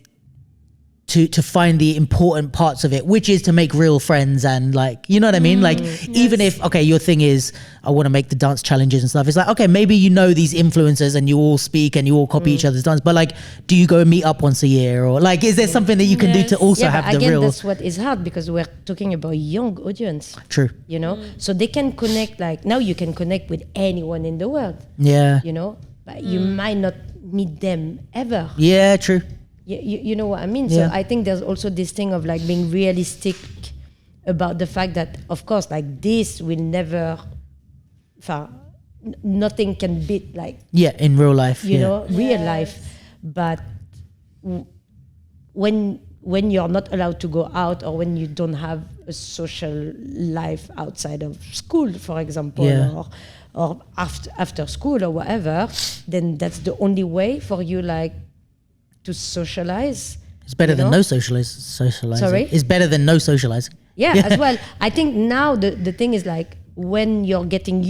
to find the important parts of it, which is to make real friends and like, you know what I mean? Like, even if, okay, your thing is, I want to make the dance challenges and stuff. It's like, okay, maybe you know these influencers and you all speak and you all copy each other's dance, but like, do you go and meet up once a year? Or like, is there something that you can do to also have but the real? that's what is hard because we're talking about young audience. True. You know? So they can connect, like, now you can connect with anyone in the world. Yeah. You know? But you might not meet them ever. Yeah, true. You know what I mean? So I think there's also this thing of like being realistic about the fact that, of course, like this will never, nothing can beat like, in real life. you know, real life. But when you're not allowed to go out or when you don't have a social life outside of school, for example, or after school or whatever, then that's the only way for you like to socialize. It's better than no socializing. Sorry? It's better than no socializing. Yeah, as well. I think now the thing is like when you're getting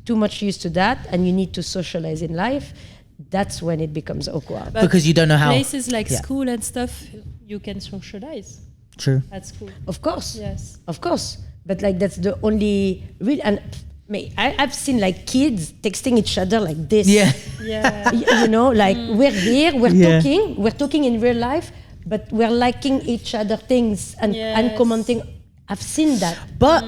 too much used to that and you need to socialize in life, that's when it becomes awkward. But because you don't know how. Places like school and stuff, you can socialize. True. At school. Of course. Yes. Of course. But like that's the only real, and I've seen like kids texting each other like this. Yeah. Yeah. You know, like we're here, we're talking in real life, but we're liking each other things and commenting. I've seen that. But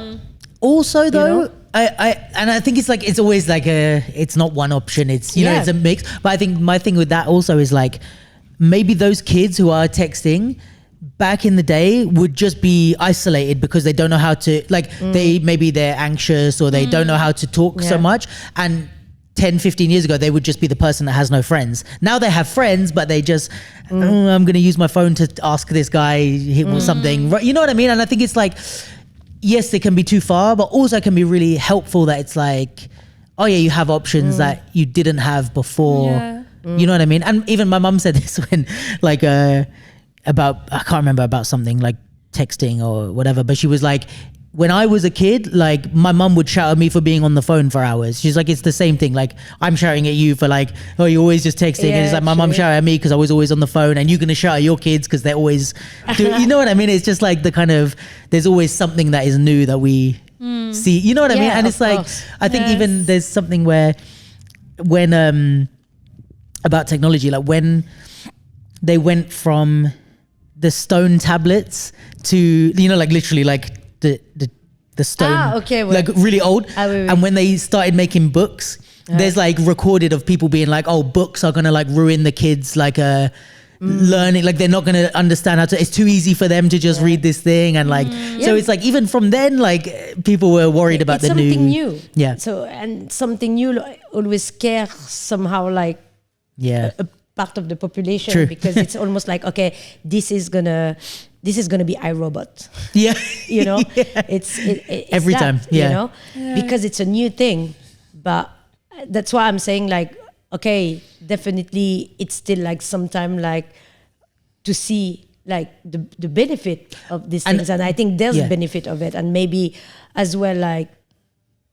also though, You know? I think it's like, it's always like it's not one option. It's, you know, Yeah. it's a mix. But I think my thing with that also is like, maybe those kids who are texting back in the day would just be isolated because they don't know how to, like, they're anxious or they don't know how to talk so much. And 10, 15 years ago, they would just be the person that has no friends. Now they have friends, but they just, I'm going to use my phone to ask this guy or something. Right? You know what I mean? And I think it's like, yes, it can be too far, but also it can be really helpful that it's like, oh yeah, you have options that you didn't have before. Yeah. You know what I mean? And even my mum said this when like, about, I can't remember, about something like texting or whatever, but she was like, when I was a kid, like my mum would shout at me for being on the phone for hours. She's like, it's the same thing. Like I'm shouting at you for like, oh, you're always just texting. And it's like my mum shouted at me because I was always on the phone, and you're going to shout at your kids because they're always you know what I mean? It's just like the kind of, there's always something that is new that we see, you know what I mean? And it's like, I think even there's something where when, about technology, like when they went from the stone tablets to, you know, like literally like the stone, like really old. And when they started making books, there's like recorded of people being like, oh, books are gonna like ruin the kids, like learning, like they're not gonna understand how to, it's too easy for them to just read this thing. And like, so it's like, even from then, like people were worried about the something new. Yeah. So, and something new always scares somehow like a part of the population. Because it's almost like, okay, this is gonna be iRobot. Yeah. You know, it's every that, time. You know, because it's a new thing. But that's why I'm saying like, okay, definitely it's still like sometime like to see like the benefit of these things. And I think there's benefit of it. And maybe as well, like,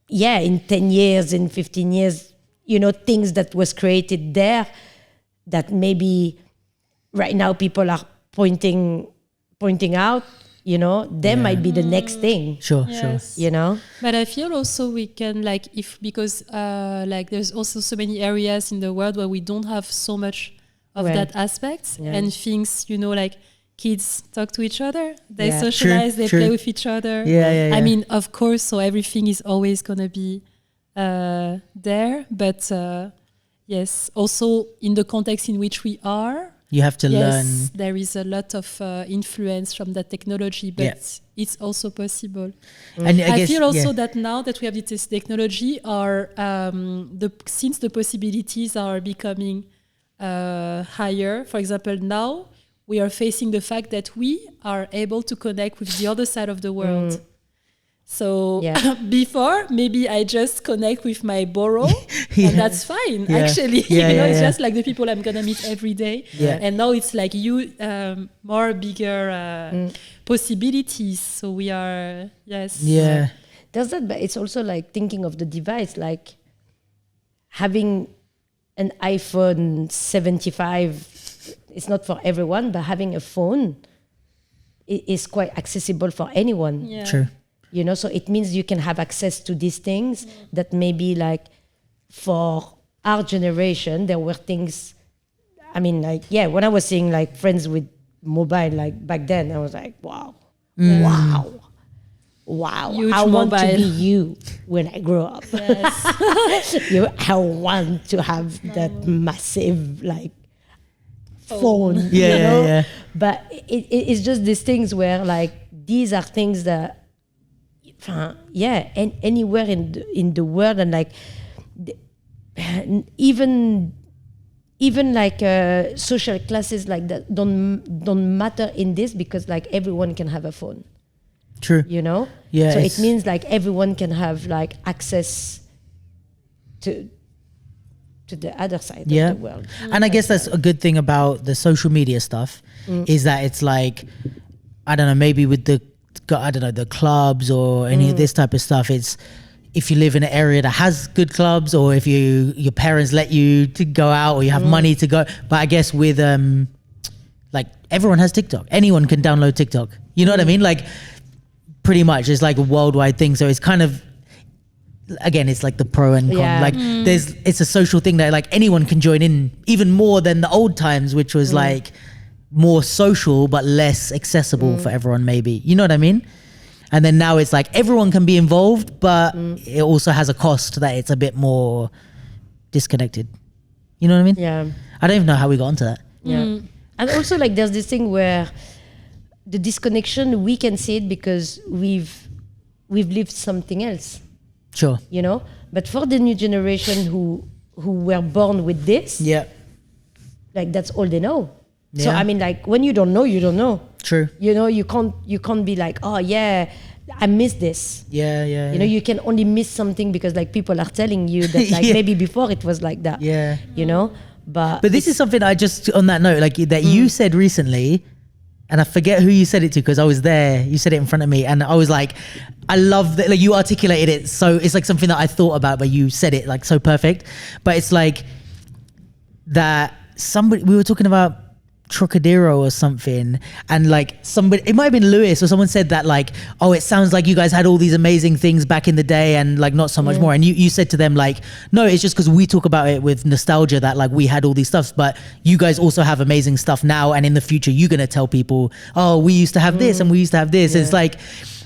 in 10 years, in 15 years, you know, things that was created there that maybe right now people are pointing out, you know, there might be the next thing. Sure. You know? But I feel also we can like, because like there's also so many areas in the world where we don't have so much of that aspect and things, you know, like kids talk to each other, they socialize, they play with each other. I mean, of course, so everything is always going to be there, but yes, also in the context in which we are, you have to learn. There is a lot of influence from that technology, but it's also possible. And I feel also that now that we have this technology, since the possibilities are becoming higher, for example, now we are facing the fact that we are able to connect with the other side of the world. So before, maybe I just connect with my borough and that's fine, actually. It's just like the people I'm going to meet every day. Yeah. And now it's like more bigger possibilities. So we are, Yeah. Does that, but it's also like thinking of the device, like having an iPhone 75, it's not for everyone, but having a phone is quite accessible for anyone. Yeah. True. So it means you can have access to these things that maybe like for our generation, there were things, I mean, like, when I was seeing like friends with mobile, like back then, I was like, wow. Huge I want to be you when I grow up. Yes. I want to have that massive like phone. Yeah. But it's just these things where like these are things that and anywhere in the world, and like even like social classes like that don't matter in this, because like everyone can have a phone. True. Yeah, so it means like everyone can have like access to the other side of the world. And I guess that's a good thing about the social media stuff, is that it's like, I don't know, maybe with the clubs or any of this type of stuff, it's if you live in an area that has good clubs, or if your parents let you to go out, or you have money to go. But I guess with like everyone has TikTok. Anyone can download TikTok. You know what I mean? Like pretty much it's like a worldwide thing. So it's kind of, again, it's like the pro and con. Like it's a social thing that like anyone can join in, even more than the old times, which was like more social but less accessible for everyone, maybe. You know what I mean? And then now it's like everyone can be involved, but it also has a cost that it's a bit more disconnected. You know what I mean? Yeah. I don't even know how we got onto that. Yeah. And also like there's this thing where the disconnection, we can see it because we've lived something else. Sure. But for the new generation who were born with this, like that's all they know. So I mean, like when you don't know, you don't know. True. You can't be like, oh yeah, I missed this. Yeah. You can only miss something because like people are telling you that like maybe before it was like that. Yeah. But this is something I just, on that note, like that you said recently, and I forget who you said it to because I was there. You said it in front of me, and I was like, I love that. Like you articulated it, so it's like something that I thought about, but you said it like so perfect. But it's like that we were talking about Trocadero or something, and like somebody, it might have been Lewis or someone said that like, oh, it sounds like you guys had all these amazing things back in the day and like not so much more, and you said to them like, no, it's just because we talk about it with nostalgia that like we had all these stuffs, but you guys also have amazing stuff now, and in the future you're gonna tell people, oh, we used to have this and we used to have this. It's like,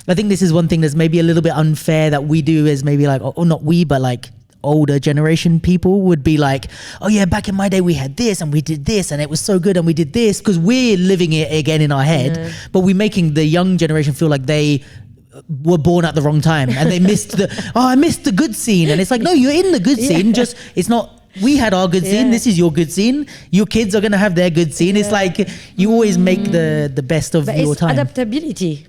I think this is one thing that's maybe a little bit unfair that we do, is maybe like, or not we, but like older generation people would be like, oh yeah, back in my day we had this and we did this and it was so good and we did this, because we're living it again in our head, but we're making the young generation feel like they were born at the wrong time and they missed I missed the good scene. And it's like, no, you're in the good scene, just it's not, we had our good scene, this is your good scene, your kids are gonna have their good scene. It's like you always make the best of your time. Adaptability.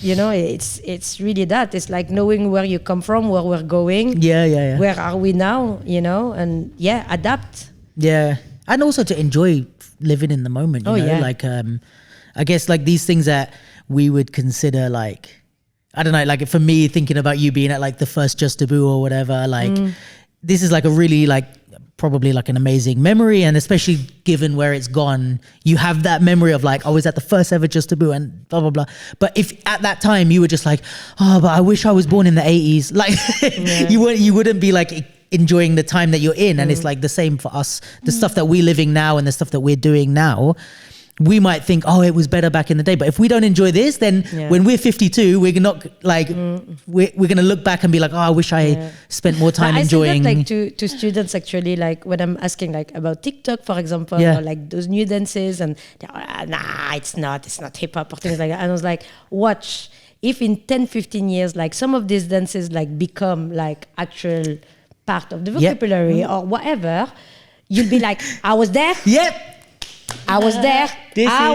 It's really that. It's like knowing where you come from, where we're going. Where are we now? And adapt. And also to enjoy living in the moment. You know? Like I guess like these things that we would consider like, I don't know, like for me thinking about you being at like the first Just Taboo or whatever, like this is like a really like probably like an amazing memory, and especially given where it's gone, you have that memory of like, I was at the first ever Just Taboo and blah blah blah. But if at that time you were just like, oh, but I wish I was born in the 80s, like you wouldn't be like enjoying the time that you're in. And it's like the same for us, the stuff that we're living now and the stuff that we're doing now. We might think, oh, it was better back in the day. But if we don't enjoy this, then when we're 52, we're not like, we're going to look back and be like, oh, I wish I spent more time enjoying. I say that like to students actually, like when I'm asking like about TikTok, for example, or like those new dances, and nah, it's not hip hop or things like that. And I was like, watch, if in 10, 15 years, like some of these dances like become like actual part of the vocabulary or whatever, you'll be like, I was there. I was there.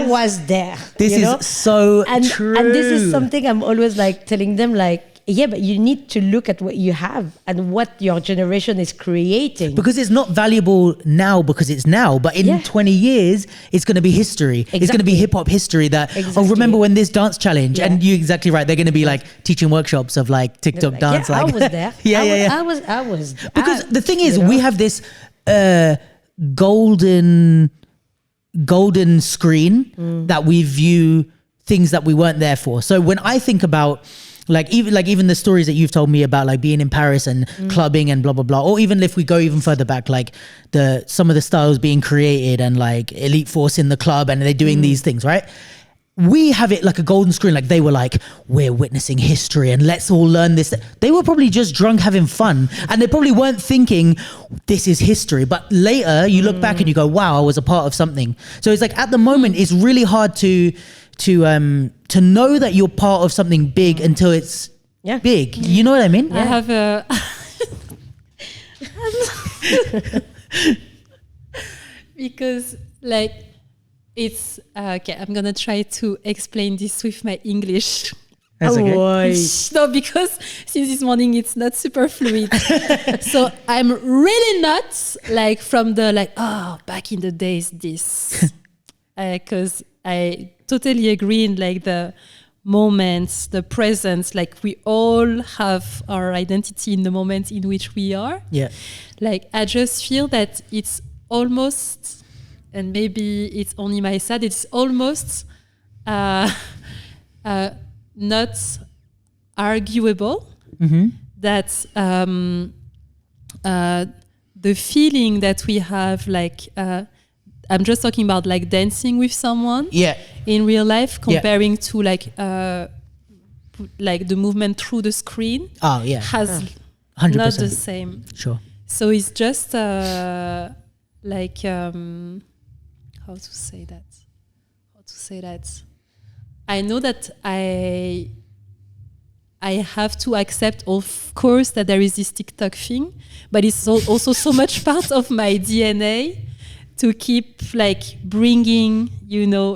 was there. This is so true. And this is something I'm always like telling them, like Yeah, but you need to look at what you have and what your generation is creating. Because it's not valuable now because it's now, but in 20 years, it's going to be history. Exactly. It's going to be hip hop history that, oh, remember when this dance challenge? And you're exactly right. They're going to be like teaching workshops of like TikTok dance. Yeah, like, I was there. I was. Because the thing is, we have this golden screen that we view things that we weren't there for. So when I think about even the stories that you've told me about like being in Paris and clubbing and blah blah blah, or even if we go even further back, like some of the styles being created and like Elite Force in the club and they're doing these things, right? We have it like a golden screen, like they were like, we're witnessing history and let's all learn this. They were probably just drunk having fun and they probably weren't thinking this is history. But later you look back and you go, wow, I was a part of something. So it's like at the moment it's really hard to know that you're part of something big until it's big. You know what I mean? I have a because like it's okay. I'm gonna try to explain this with my English. That's okay. No, because since this morning it's not super fluid. So I'm really not like from the back in the days this, because I totally agree in like the moments, the presence, like we all have our identity in the moment in which we are. Yeah. Like I just feel that it's almost, and maybe it's only my side, it's almost not arguable that the feeling that we have, like I'm just talking about like dancing with someone in real life comparing to like the movement through the screen has 100%. not the same. Sure. So it's just like how to say that? I know that I have to accept, of course, that there is this TikTok thing, but it's also so much part of my DNA to keep like bringing,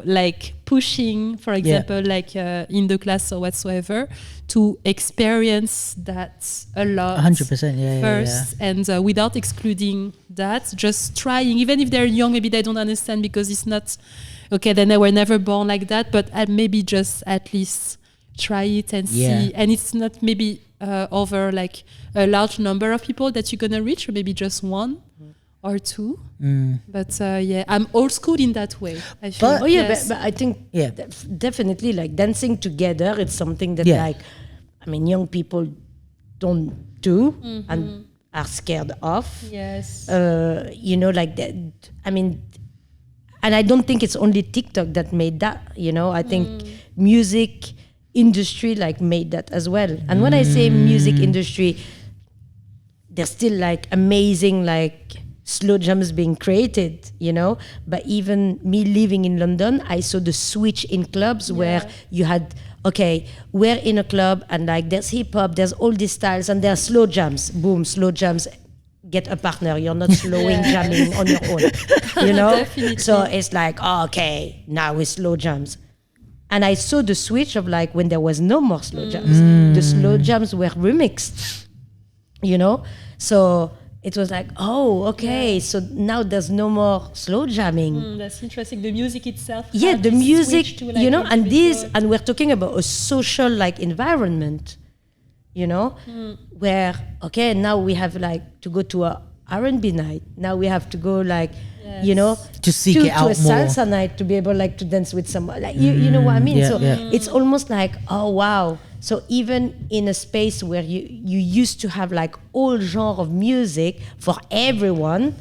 like pushing, for example, like in the class or whatsoever, to experience that a lot. 100%, first, and without excluding that, just trying, even if they're young, maybe they don't understand because it's not, okay, then they were never born like that, but maybe just at least try it and see. And it's not maybe over like a large number of people that you're gonna reach, or maybe just one or two. But I'm old school in that way, I feel. But I think definitely like dancing together, it's something that young people don't do and are scared of. Yes. Like that. And I don't think it's only TikTok that made that, I think music industry like made that as well. And when I say music industry, there's still like amazing like slow jams being created, but even me living in London, I saw the switch in clubs where you had, okay, we're in a club and like there's hip hop, there's all these styles and there's slow jams, boom, slow jams, get a partner, you're not slowing jamming on your own, Definitely. So it's like, okay, now it's slow jams. And I saw the switch of like when there was no more slow jams, the slow jams were remixed, so it was like, oh, okay, so now there's no more slow jamming. That's interesting. The music itself. Yeah, the music, to, like, and we're talking about a social like environment, where, okay, now we have like to go to a R&B night. Now we have to go like, to seek it out to a more. salsa night to be able like to dance with someone. Like, you know what I mean? It's almost like, oh, wow. So even in a space where you used to have like all genre of music for everyone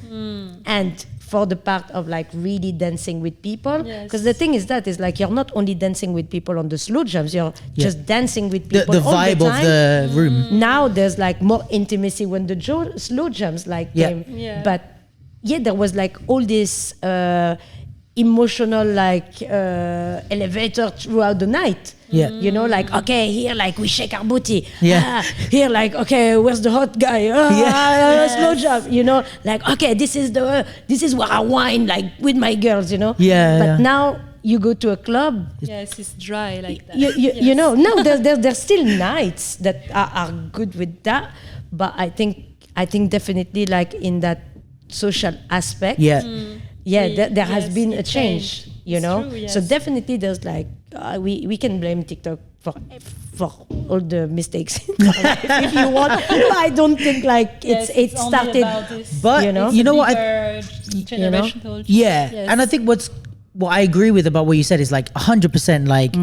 and for the part of like really dancing with people, because the thing is like you're not only dancing with people on the slow jams, you're just dancing with people the all vibe the time. of the room. Now there's like more intimacy when the slow jams like came. But there was like all this emotional like elevator throughout the night. Like, okay, here like we shake our booty. Here like, okay, where's the hot guy? Slow jump. Like, okay, this is where I whine like with my girls. But now you go to a club. Yes, it's dry like that. You know, no, there's still nights that are good with that, but I think definitely like in that social aspect, there has been a change. You know, true, yes. so definitely there's like we can blame TikTok for all the mistakes in our life if you want. But I don't think like it started. But you know what? Generational. Yeah, and I think what I agree with about what you said is like 100% like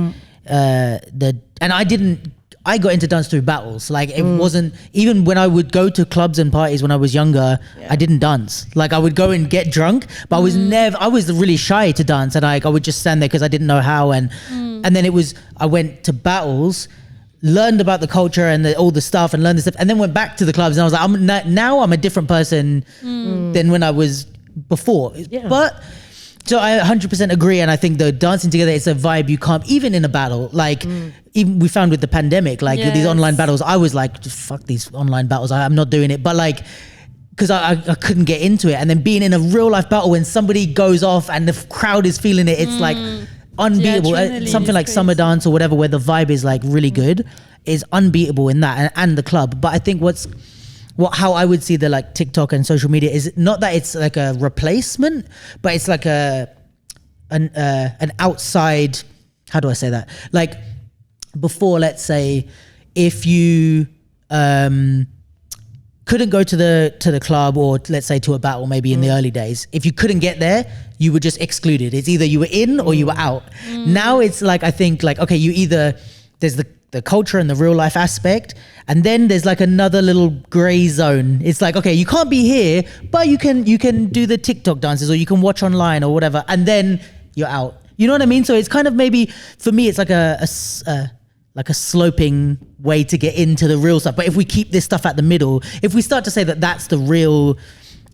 I got into dance through battles. Like it wasn't, even when I would go to clubs and parties when I was younger, I didn't dance. Like I would go and get drunk, but I was really shy to dance, and I would just stand there because I didn't know how. And then I went to battles, learned about the culture and all the stuff, and learned the stuff, and then went back to the clubs, and I was like, now I'm a different person than when I was before. Yeah. But so I 100% agree, and I think the dancing together is a vibe you can't, even in a battle. Like even we found with the pandemic, like with these online battles, I was like, fuck these online battles, I'm not doing it. But like, because I couldn't get into it, and then being in a real life battle when somebody goes off and the crowd is feeling it, it's like unbeatable. Something like Summer Dance or whatever, where the vibe is like really good, is unbeatable in that, and the club. But I think how I would see the like TikTok and social media is not that it's like a replacement, but it's like an outside, how do I say that? Like before, let's say if you couldn't go to the club, or let's say to a battle maybe in the early days, if you couldn't get there, you were just excluded. It's either you were in or you were out. Now it's like, I think like, okay, there's the culture and the real life aspect, and then there's like another little gray zone. It's like, okay, you can't be here, but you can do the TikTok dances, or you can watch online or whatever, and then you're out. You know what I mean? So it's kind of, maybe for me it's like a sloping way to get into the real stuff. But if we keep this stuff at the middle, if we start to say that that's the real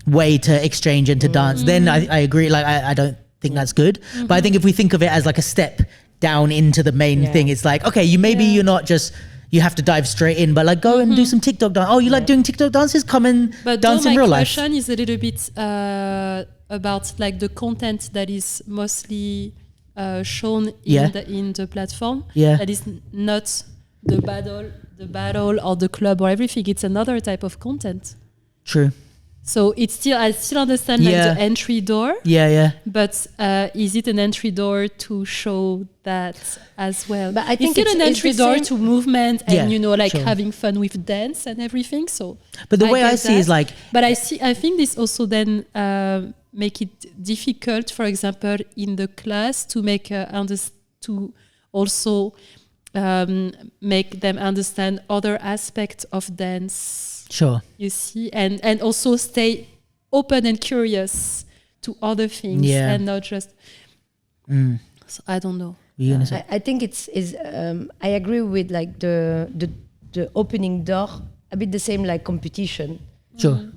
way to exchange and to dance, then I agree. Like I don't think that's good. But I think if we think of it as like a step down into the main thing, it's like, okay, you're not just, you have to dive straight in, but like go and do some TikTok dance. Oh, you like doing TikTok dances? Come and dance in real life. My question is a little bit about like the content that is mostly shown in the platform. That is not the battle or the club or everything. It's another type of content. True. So I still understand like the entry door. But is it an entry door to show that as well? But I think it's an entry door to movement and having fun with dance and everything. So, but the way I see is like, but I think this also then make it difficult, for example, in the class to make to also make them understand other aspects of dance. Sure. You see, and also stay open and curious to other things and not just. So I don't know. I think it's I agree with like the opening door, a bit the same like competition. Sure.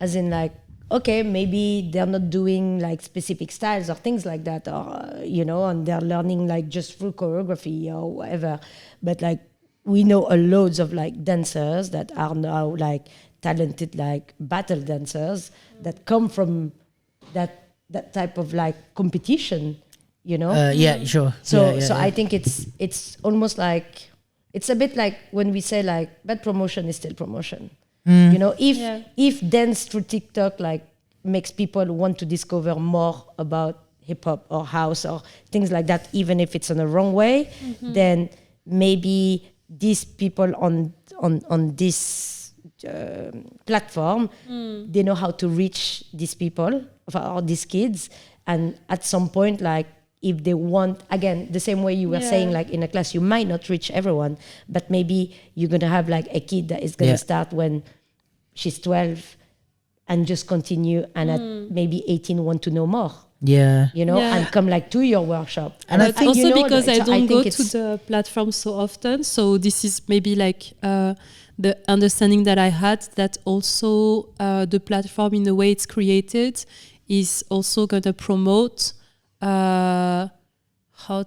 As in like, okay, maybe they're not doing like specific styles or things like that, or and they're learning like just through choreography or whatever, but like we know a loads of like dancers that are now like talented like battle dancers that come from that type of like competition, Sure. So I think it's almost like, it's a bit like when we say like bad promotion is still promotion. If dance through TikTok like makes people want to discover more about hip hop or house or things like that, even if it's in the wrong way, then maybe these people on this platform, they know how to reach these people or these kids, and at some point, like if they want, again, the same way you were saying, like in a class, you might not reach everyone, but maybe you're gonna have like a kid that is gonna start when she's 12 and just continue, and at maybe 18 want to know more. And come like to your workshop. And I think also because I don't go to the platform so often, so this is maybe like the understanding that I had, that also the platform in the way it's created is also going to promote how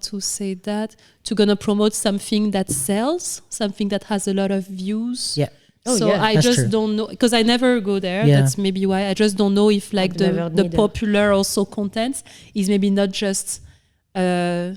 to say that, gonna promote something that sells, something that has a lot of views. I just don't know, because I never go there. That's maybe why I just don't know if like the popular also content is maybe not just a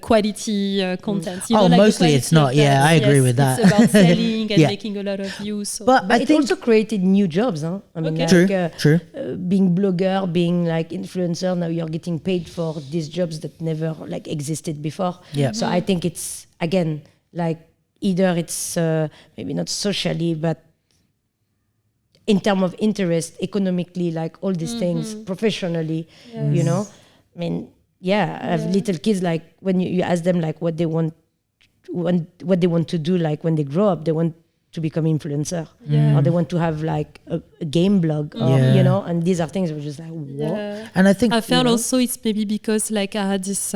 quality content. Mostly it's not. Yeah, I agree with that. It's about selling and making a lot of views. So. But it also created new jobs. Huh? I mean, true. Being blogger, being like influencer, now you're getting paid for these jobs that never like existed before. Yeah. So I think it's, again, like either it's maybe not socially, but in terms of interest, economically, like all these things, professionally, you know, I mean, I have little kids, like when you ask them like what they want to do, like when they grow up, they want to become influencer, or they want to have like a game blog, or, you know, and these are things we're just like, what? Yeah. And I think I felt also it's maybe because like I had this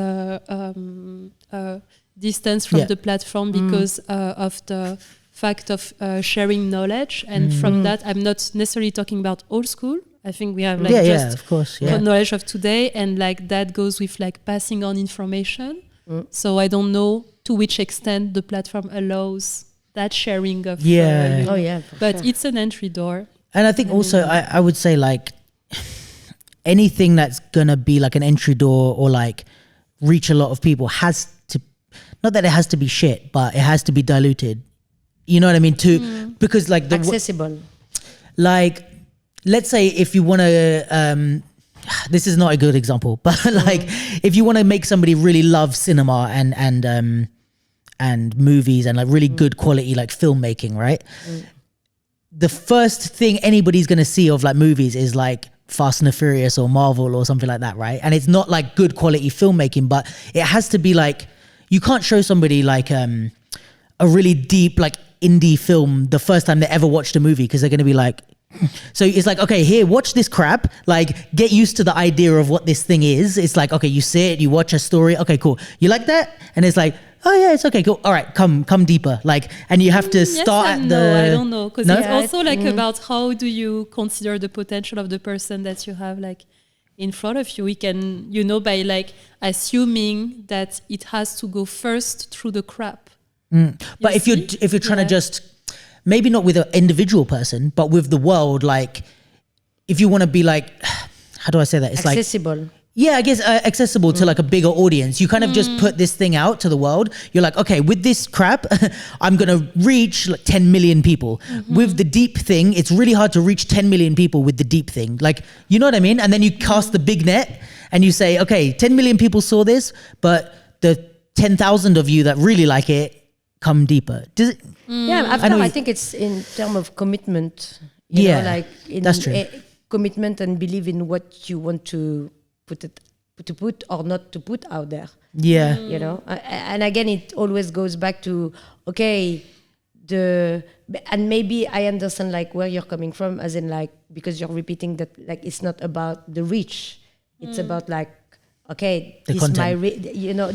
distance from the platform because of the fact of sharing knowledge, and from that I'm not necessarily talking about old school. I think we have like just of course, knowledge of today, and like that goes with like passing on information. So I don't know to which extent the platform allows that sharing of but it's an entry door. And I think also I would say like anything that's gonna be like an entry door or like reach a lot of people has to, not that it has to be shit, but it has to be diluted. You know what I mean? Because like the accessible. Like, let's say if you want to, this is not a good example, but like if you want to make somebody really love cinema and movies and like really good quality like filmmaking, right? The first thing anybody's going to see of like movies is like Fast and the Furious or Marvel or something like that, right? And it's not like good quality filmmaking, but it has to be like, you can't show somebody like a really deep like indie film the first time they ever watched a movie, because they're going to be like, so it's like, okay, here, watch this crap, like get used to the idea of what this thing is. It's like, okay, you see it, you watch a story, okay, cool, you like that? And it's like, oh yeah, it's okay, cool, all right, come deeper, like, and you have to start at I don't know, because it's also like about how do you consider the potential of the person that you have like in front of you. We can, you know, by like assuming that it has to go first through the crap. But if you're trying to just, maybe not with an individual person, but with the world, like if you want to be like, how do I say that? It's accessible. Like, yeah, I guess accessible to like a bigger audience. You kind of just put this thing out to the world. You're like, okay, with this crap, I'm going to reach like 10 million people. With the deep thing, it's really hard to reach 10 million people with the deep thing. Like, you know what I mean? And then you cast the big net and you say, okay, 10 million people saw this, but the 10,000 of you that really like it, come deeper. Does it? I think it's in terms of commitment. You know, like that's true. Commitment and believe in what you want to put or not to put out there. Yeah. You know, and again, it always goes back to, okay, and maybe I understand like where you're coming from, as in like, because you're repeating that like it's not about the reach, it's about like, okay, the this content.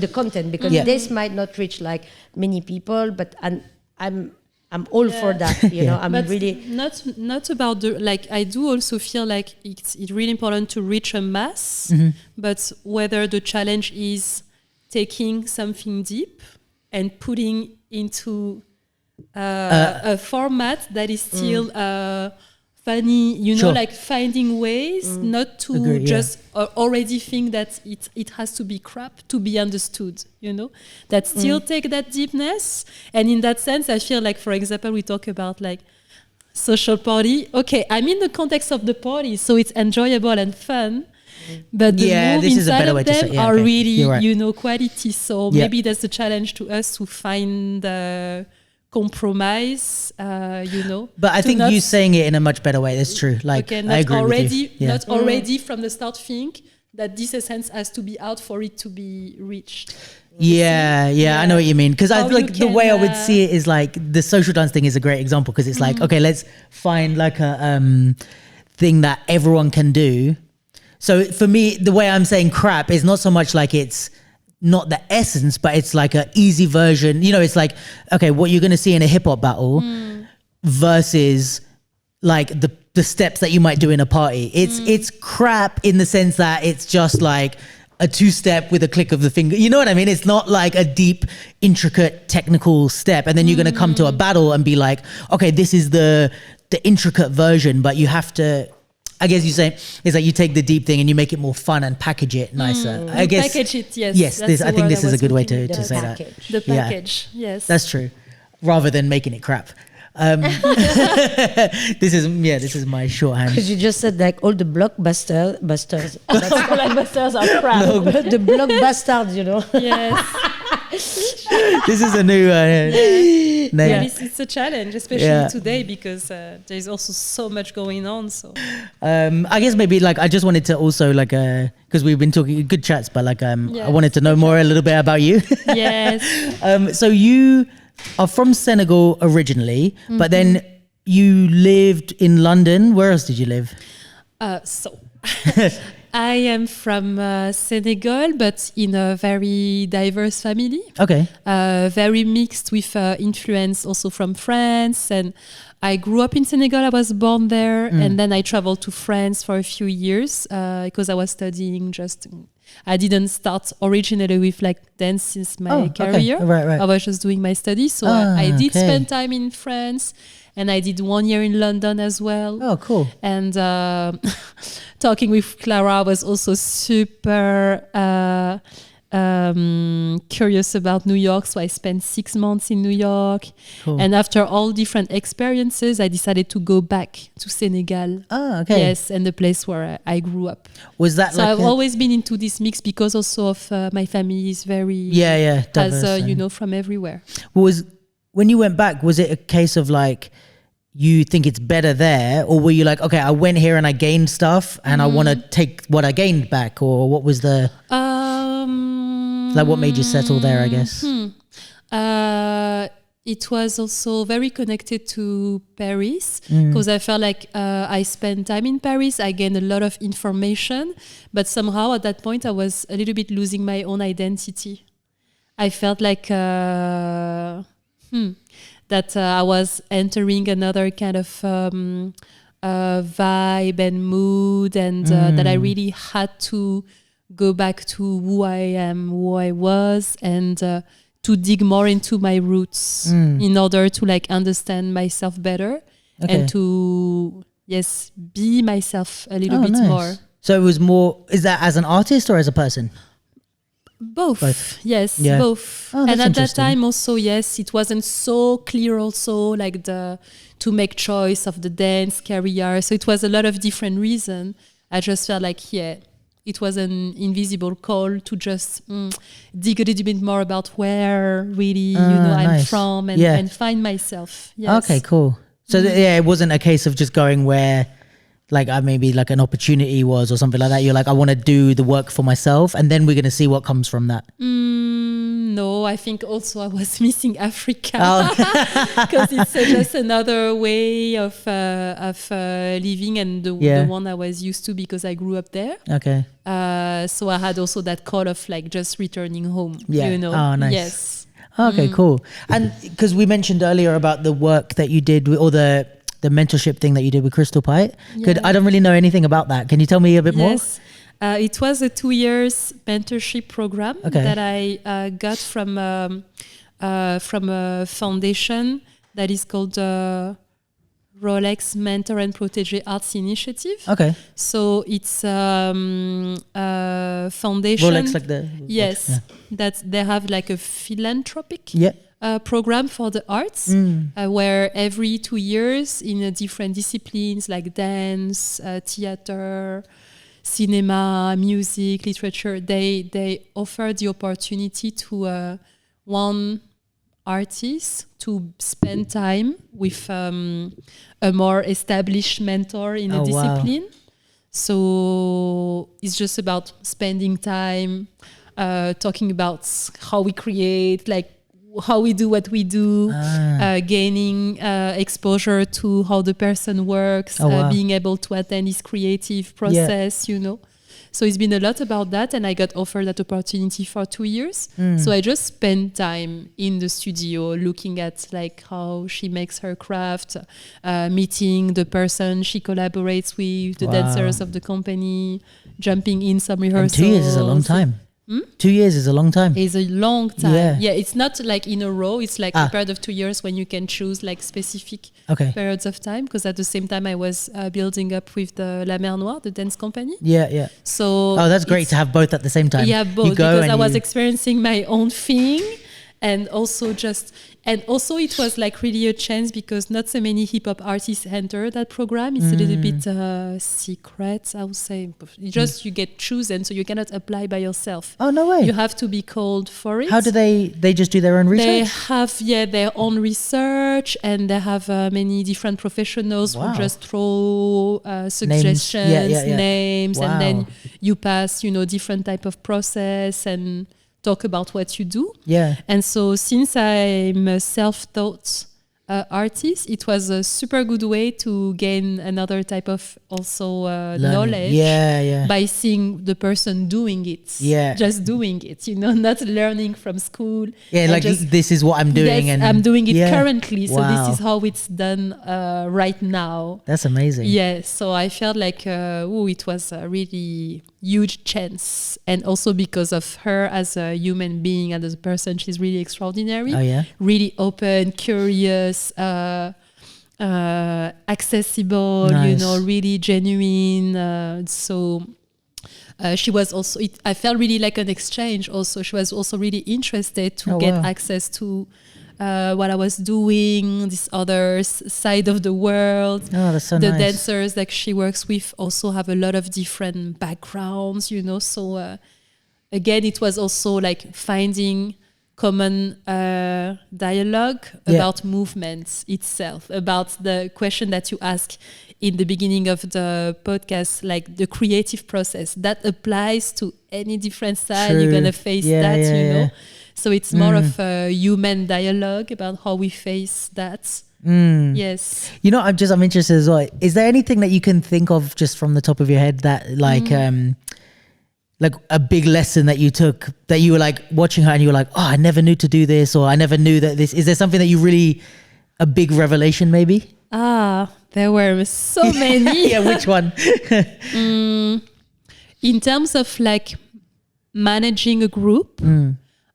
The content, because this might not reach like many people, but I'm all for that. You know, I'm but really not about the like. I do also feel like it's really important to reach a mass, but whether the challenge is taking something deep and putting into a format that is still funny, you know, like finding ways not to just already think that it has to be crap to be understood, you know, that still take that deepness. And in that sense, I feel like, for example, we talk about like social party. Okay, I'm in the context of the party, so it's enjoyable and fun. But the move inside of them are really, you know, quality. So maybe that's the challenge to us, to find compromise, you know. But I think you saying it in a much better way. That's true. Like, I agree with you. Not already from the start think that this essence has to be out for it to be reached. Yeah, I know what you mean. Because I feel like the way I would see it is like the social dance thing is a great example, because it's like, okay, let's find like a thing that everyone can do. So for me, the way I'm saying crap is not so much like it's not the essence, but it's like an easy version. You know, it's like, okay, what you're going to see in a hip hop battle versus like the steps that you might do in a party. It's crap in the sense that it's just like a 2-step with a click of the finger. You know what I mean? It's not like a deep, intricate, technical step. And then you're going to come to a battle and be like, okay, this is the intricate version, but you have to, I guess you say it's like you take the deep thing and you make it more fun and package it nicer. I guess package it, yes. Yes, I think this is a good way to say that. The package, yes. That's true. Rather than making it crap. This is my shorthand. Because you just said like all the blockbusters are crap. The blockbusters, you know. Yes. This is a new name. Yeah, it's a challenge, especially today, because there's also so much going on. So I guess maybe like I just wanted to also like because we've been talking good chats, but like I wanted to know more a little bit about you. Yes. So you are from Senegal originally, but then you lived in London. Where else did you live? So I am from Senegal, but in a very diverse family. Okay. Very mixed with influence also from France. And I grew up in Senegal. I was born there. And then I traveled to France for a few years because I was studying I didn't start originally with like dance since my career. Right. I was just doing my studies. So I did spend time in France. And I did 1 year in London as well. Oh, cool. And talking with Clara was also super curious about New York. So I spent 6 months in New York. Cool. And after all different experiences, I decided to go back to Senegal. Oh, okay. Yes, and the place where I grew up. Was that so I've always been into this mix because also of my family is very diverse, as from everywhere. When you went back, was it a case of like you think it's better there, or were you like, okay, I went here and I gained stuff and I want to take what I gained back, or what was the like what made you settle there, I guess? It was also very connected to Paris because I felt like I spent time in Paris. I gained a lot of information, but somehow at that point I was a little bit losing my own identity. I felt like that I was entering another kind of vibe and mood, and that I really had to go back to who I am, who I was, and to dig more into my roots in order to like understand myself better and to be myself a little bit more. So it was more, is that as an artist or as a person? Both. Yes, Yeah. both. Oh, and that's at that interesting. time also, yes, it wasn't so clear also like to make choice of the dance career. So it was a lot of different reasons. I just felt like, it was an invisible call to just dig a little bit more about where really, I'm nice. from and find myself. Yes. Okay, cool. So it wasn't a case of just going where like maybe like an opportunity was or something like that. You're like, I want to do the work for myself and then we're going to see what comes from that. No, I think also I was missing Africa because it's just another way of living and the one I was used to because I grew up there. Okay. So I had also that call of like just returning home. Yeah. Oh, nice. Yes. Okay, cool. And because we mentioned earlier about the work that you did or the mentorship thing that you did with Crystal Pite. I don't really know anything about that. Can you tell me a bit more? It was a 2 years mentorship program that I got from a foundation that is called Rolex Mentor and Protege Arts Initiative. Okay. So it's a foundation. Rolex, like the yes, that they have like a philanthropic program for the arts, where every 2 years in different disciplines like dance, theater, cinema, music, literature, they offer the opportunity to one artist to spend time with a more established mentor in a discipline. Wow. So it's just about spending time, talking about how we create, like how we do what we do, gaining exposure to how the person works, being able to attend his creative process, So it's been a lot about that, and I got offered that opportunity for 2 years. So I just spent time in the studio looking at like how she makes her craft, meeting the person she collaborates with, the dancers of the company, jumping in some rehearsals. And 2 years is a long time. 2 years is a long time. It's a long time. Yeah. It's not like in a row. It's like a period of 2 years when you can choose like specific periods of time. Because at the same time, I was building up with the La Mer Noire, the dance company. Yeah. So that's great to have both at the same time. Yeah, both, because I was experiencing my own thing, and also it was like really a chance because not so many hip hop artists enter that program. It's a little bit secret, I would say. You get chosen, so you cannot apply by yourself. Oh, no way. You have to be called for it. How do they just do their own research? They have their own research, and they have many different professionals who just throw suggestions, names, and then you pass, different type of process and talk about what you do. Yeah. And so since I'm a self-taught artist, it was a super good way to gain another type of also knowledge by seeing the person doing it. Yeah. Just doing it, not learning from school. Yeah, like this is what I'm doing. And I'm doing it currently. So this is how it's done right now. That's amazing. Yeah. So I felt like, it was a really huge chance. And also because of her as a human being and as a person, she's really extraordinary. Oh, yeah? Really open, curious, accessible, nice. Really genuine. She was also, I felt really like an exchange also. She was also really interested to get access to what I was doing, this other side of the world. Oh, that's so the nice. dancers that she works with also have a lot of different backgrounds, So again, it was also like finding common dialogue about movements itself, about the question that you ask in the beginning of the podcast, like the creative process that applies to any different style. You're gonna face that. So it's more of a human dialogue about how we face that. Yes. I'm interested as well. Is there anything that you can think of just from the top of your head that like a big lesson that you took, that you were like watching her and you were like, oh, I never knew to do this, or I never knew that this, is there something that you really, a big revelation maybe? There were so many. Yeah, which one? In terms of like managing a group,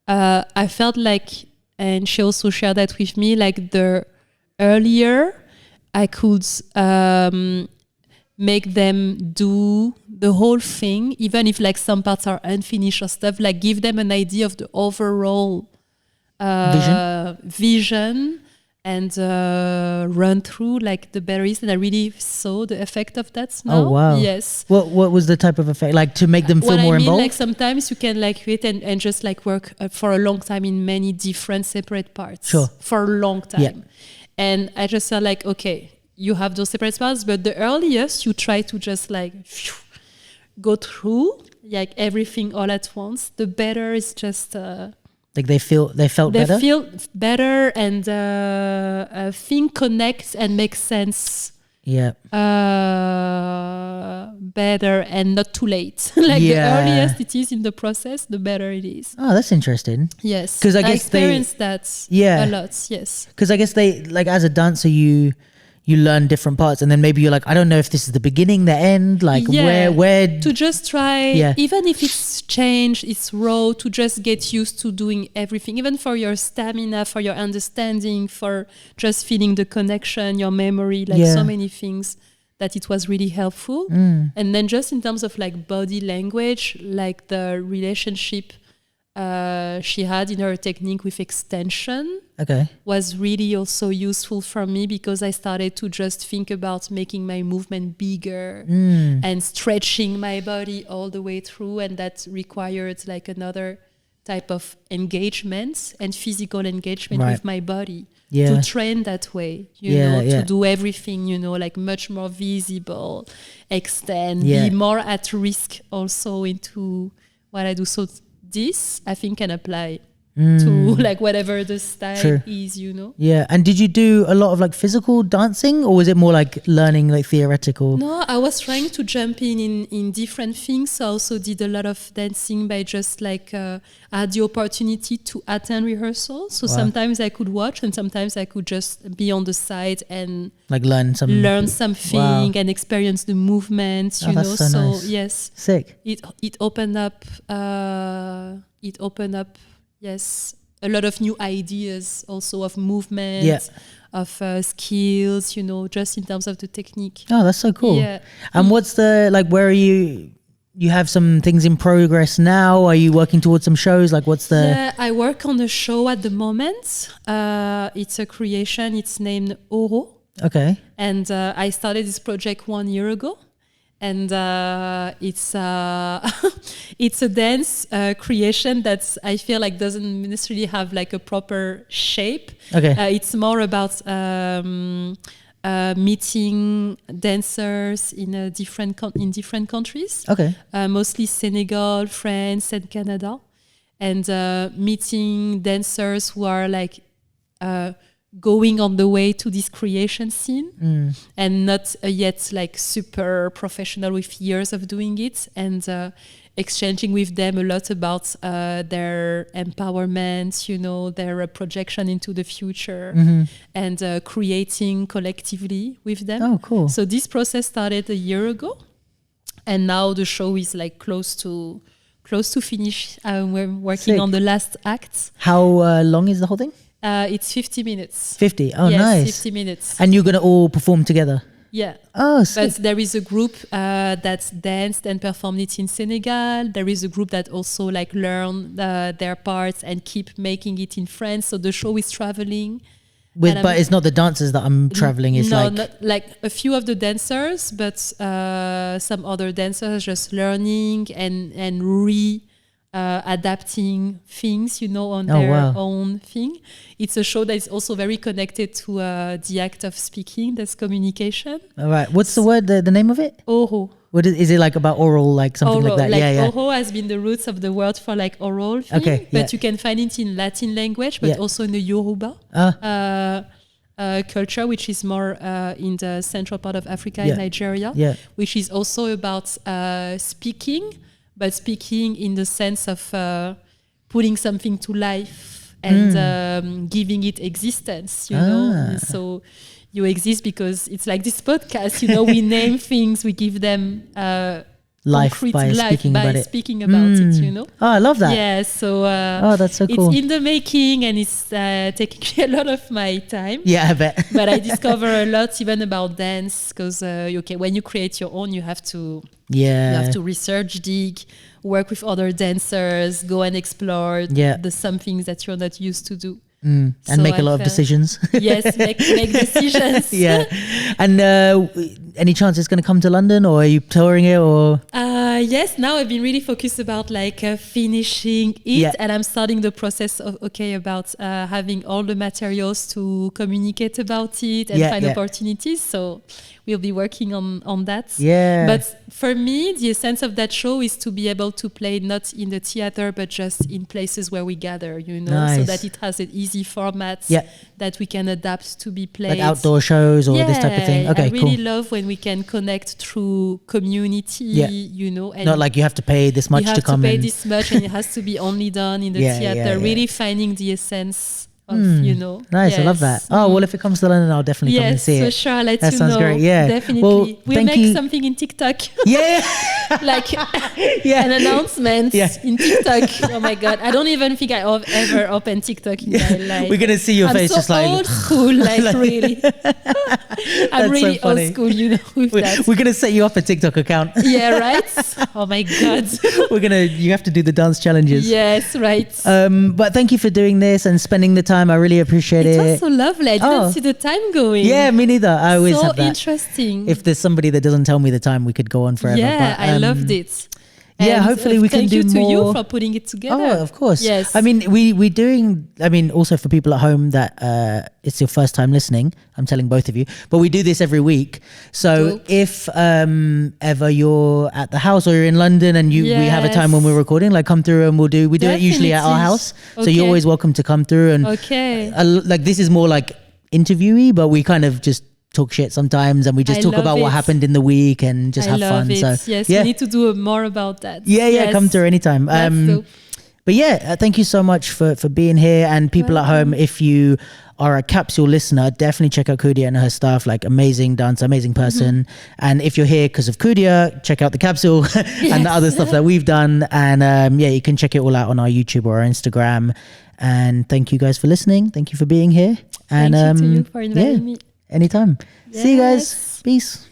I felt like, and she also shared that with me, like the earlier I could make them do the whole thing, even if like some parts are unfinished or stuff, like give them an idea of the overall vision and run through like the berries. And I really saw the effect of that now. Oh, wow. Yes. What was the type of effect? Like to make them feel more involved? Like sometimes you can like create and just like work for a long time in many different separate parts. Sure. For a long time. Yeah. And I just felt like, okay, you have those separate parts, but the earliest you try to just like go through like everything all at once, the better is just... like they felt better? They feel better and thing connects and makes sense. Yeah. Better and not too late. Like the earliest it is in the process, the better it is. Oh, that's interesting. Yes. Because I guess experienced that a lot. Yes. Because I guess they, like as a dancer, you learn different parts, and then maybe you're like, I don't know if this is the beginning, the end, like where to just try, even if it's changed, it's raw, to just get used to doing everything, even for your stamina, for your understanding, for just feeling the connection, your memory, like so many things, that it was really helpful. And then just in terms of like body language, like the relationship she had in her technique with extension was really also useful for me, because I started to just think about making my movement bigger and stretching my body all the way through, and that required like another type of engagement and physical engagement with my body to train that way, to do everything, like much more visible, extend, be more at risk also into what I do. So this, I think, can apply to like whatever the style True. is, you know. Yeah. And did you do a lot of like physical dancing, or was it more like learning like theoretical? No, I was trying to jump in different things. I also did a lot of dancing by just like I had the opportunity to attend rehearsals. So sometimes I could watch, and sometimes I could just be on the side and Like learn something and experience the movements. You know, so nice. Yes, Sick. It opened up. Yes, a lot of new ideas also of movement, of skills, you know, just in terms of the technique. Oh, that's so cool. Yeah. And what's the, like, where are you have some things in progress now? Are you working towards some shows? Like, what's the... Yeah, I work on a show at the moment. It's a creation. It's named Oro. Okay. And I started this project 1 year ago. And it's a dance creation that I feel like doesn't necessarily have like a proper shape. Okay. It's more about meeting dancers in different countries. Okay. Mostly Senegal, France, and Canada, and meeting dancers who are like going on the way to this creation scene and not yet like super professional with years of doing it, and exchanging with them a lot about their empowerment, you know, their projection into the future, and creating collectively with them. Oh, cool. So this process started a year ago, and now the show is like close to finish. We're working on the last act. How long is the whole thing? It's 50 minutes. 50? Oh, yes, nice. 50 minutes. And you're going to all perform together? Yeah. Oh, sick. But there is a group that danced and performed it in Senegal. There is a group that also like learn their parts and keep making it in France. So the show is traveling. But it's not the dancers that I'm traveling. It's not like a few of the dancers, but some other dancers just learning and adapting things, you know, on their own thing. It's a show that is also very connected to the act of speaking. That's communication. All right. What's the word? The name of it? Oro. What is it like about oral, like something Oral, like that? Like Oro has been the roots of the word for like oral thing. Okay. But you can find it in Latin language, but also in the Yoruba culture, which is more in the central part of Africa, in Nigeria, which is also about speaking, but speaking in the sense of putting something to life and giving it existence, you know. So you exist because it's like this podcast, you know, we name things, we give them life by speaking about it, you know. Oh, I love that. Yeah, so that's so cool. It's in the making, and it's taking a lot of my time. Yeah, I bet. But I discover a lot even about dance, because when you create your own, you have to research, dig, work with other dancers, go and explore some things that you're not used to do. And make a lot of decisions. Yes, make decisions. Yeah. And any chance it's going to come to London, or are you touring it, or? Yes, now I've been really focused about like finishing it, and I'm starting the process of about having all the materials to communicate about it and find opportunities. So we'll be working on that. Yeah. But for me, the essence of that show is to be able to play not in the theater, but just in places where we gather, you know, so that it has an easy format that we can adapt to be played. Like outdoor shows or this type of thing. Okay, I really love when we can connect through community, you know. And not like you have to pay this much to come in. You have to pay this much and it has to be only done in the theater. Really finding the essence of, you know. Nice, I love that. Oh, well, if it comes to London, I'll definitely come and see it. Yes, for sure. I'll let that you sounds know. Great. Yeah. Definitely. Well, we'll make something in TikTok. Yeah. Like an announcement in TikTok. Oh my God. I don't even think I've ever opened TikTok in my life. We're going to see your face just like... old school, like really. I'm really so old school, you know, with that. We're going to set you up a TikTok account. Yeah, right? Oh my God. You have to do the dance challenges. Yes, right. But thank you for doing this and spending the time. I really appreciate it. It was so lovely. I didn't see the time going. Yeah, me neither. I always have that. So interesting. If there's somebody that doesn't tell me the time, we could go on forever. Yeah, I loved it. Yeah, And, hopefully we can do Thank you to more. you for putting it together. Oh, of course. Yes. I mean, we're doing, also for people at home that it's your first time listening, I'm telling both of you, but we do this every week. So Dope. if ever you're at the house or you're in London and we have a time when we're recording, like come through and we do it usually at our Definitely. house. So you're always welcome to come through. And like this is more like interviewee, but we kind of just talk shit sometimes and we just talk about what happened in the week and just have fun. It. So yes, we need to do more about that. Yeah, come through anytime. But yeah, thank you so much for being here. And people at home, if you are a Capsule listener, definitely check out Khoudia and her stuff. Like amazing dancer, amazing person. And if you're here because of Khoudia, check out the Capsule and the other stuff that we've done. And you can check it all out on our YouTube or our Instagram. And thank you guys for listening. Thank you for being here. And thank you to you for inviting me. Anytime. See you guys. Peace.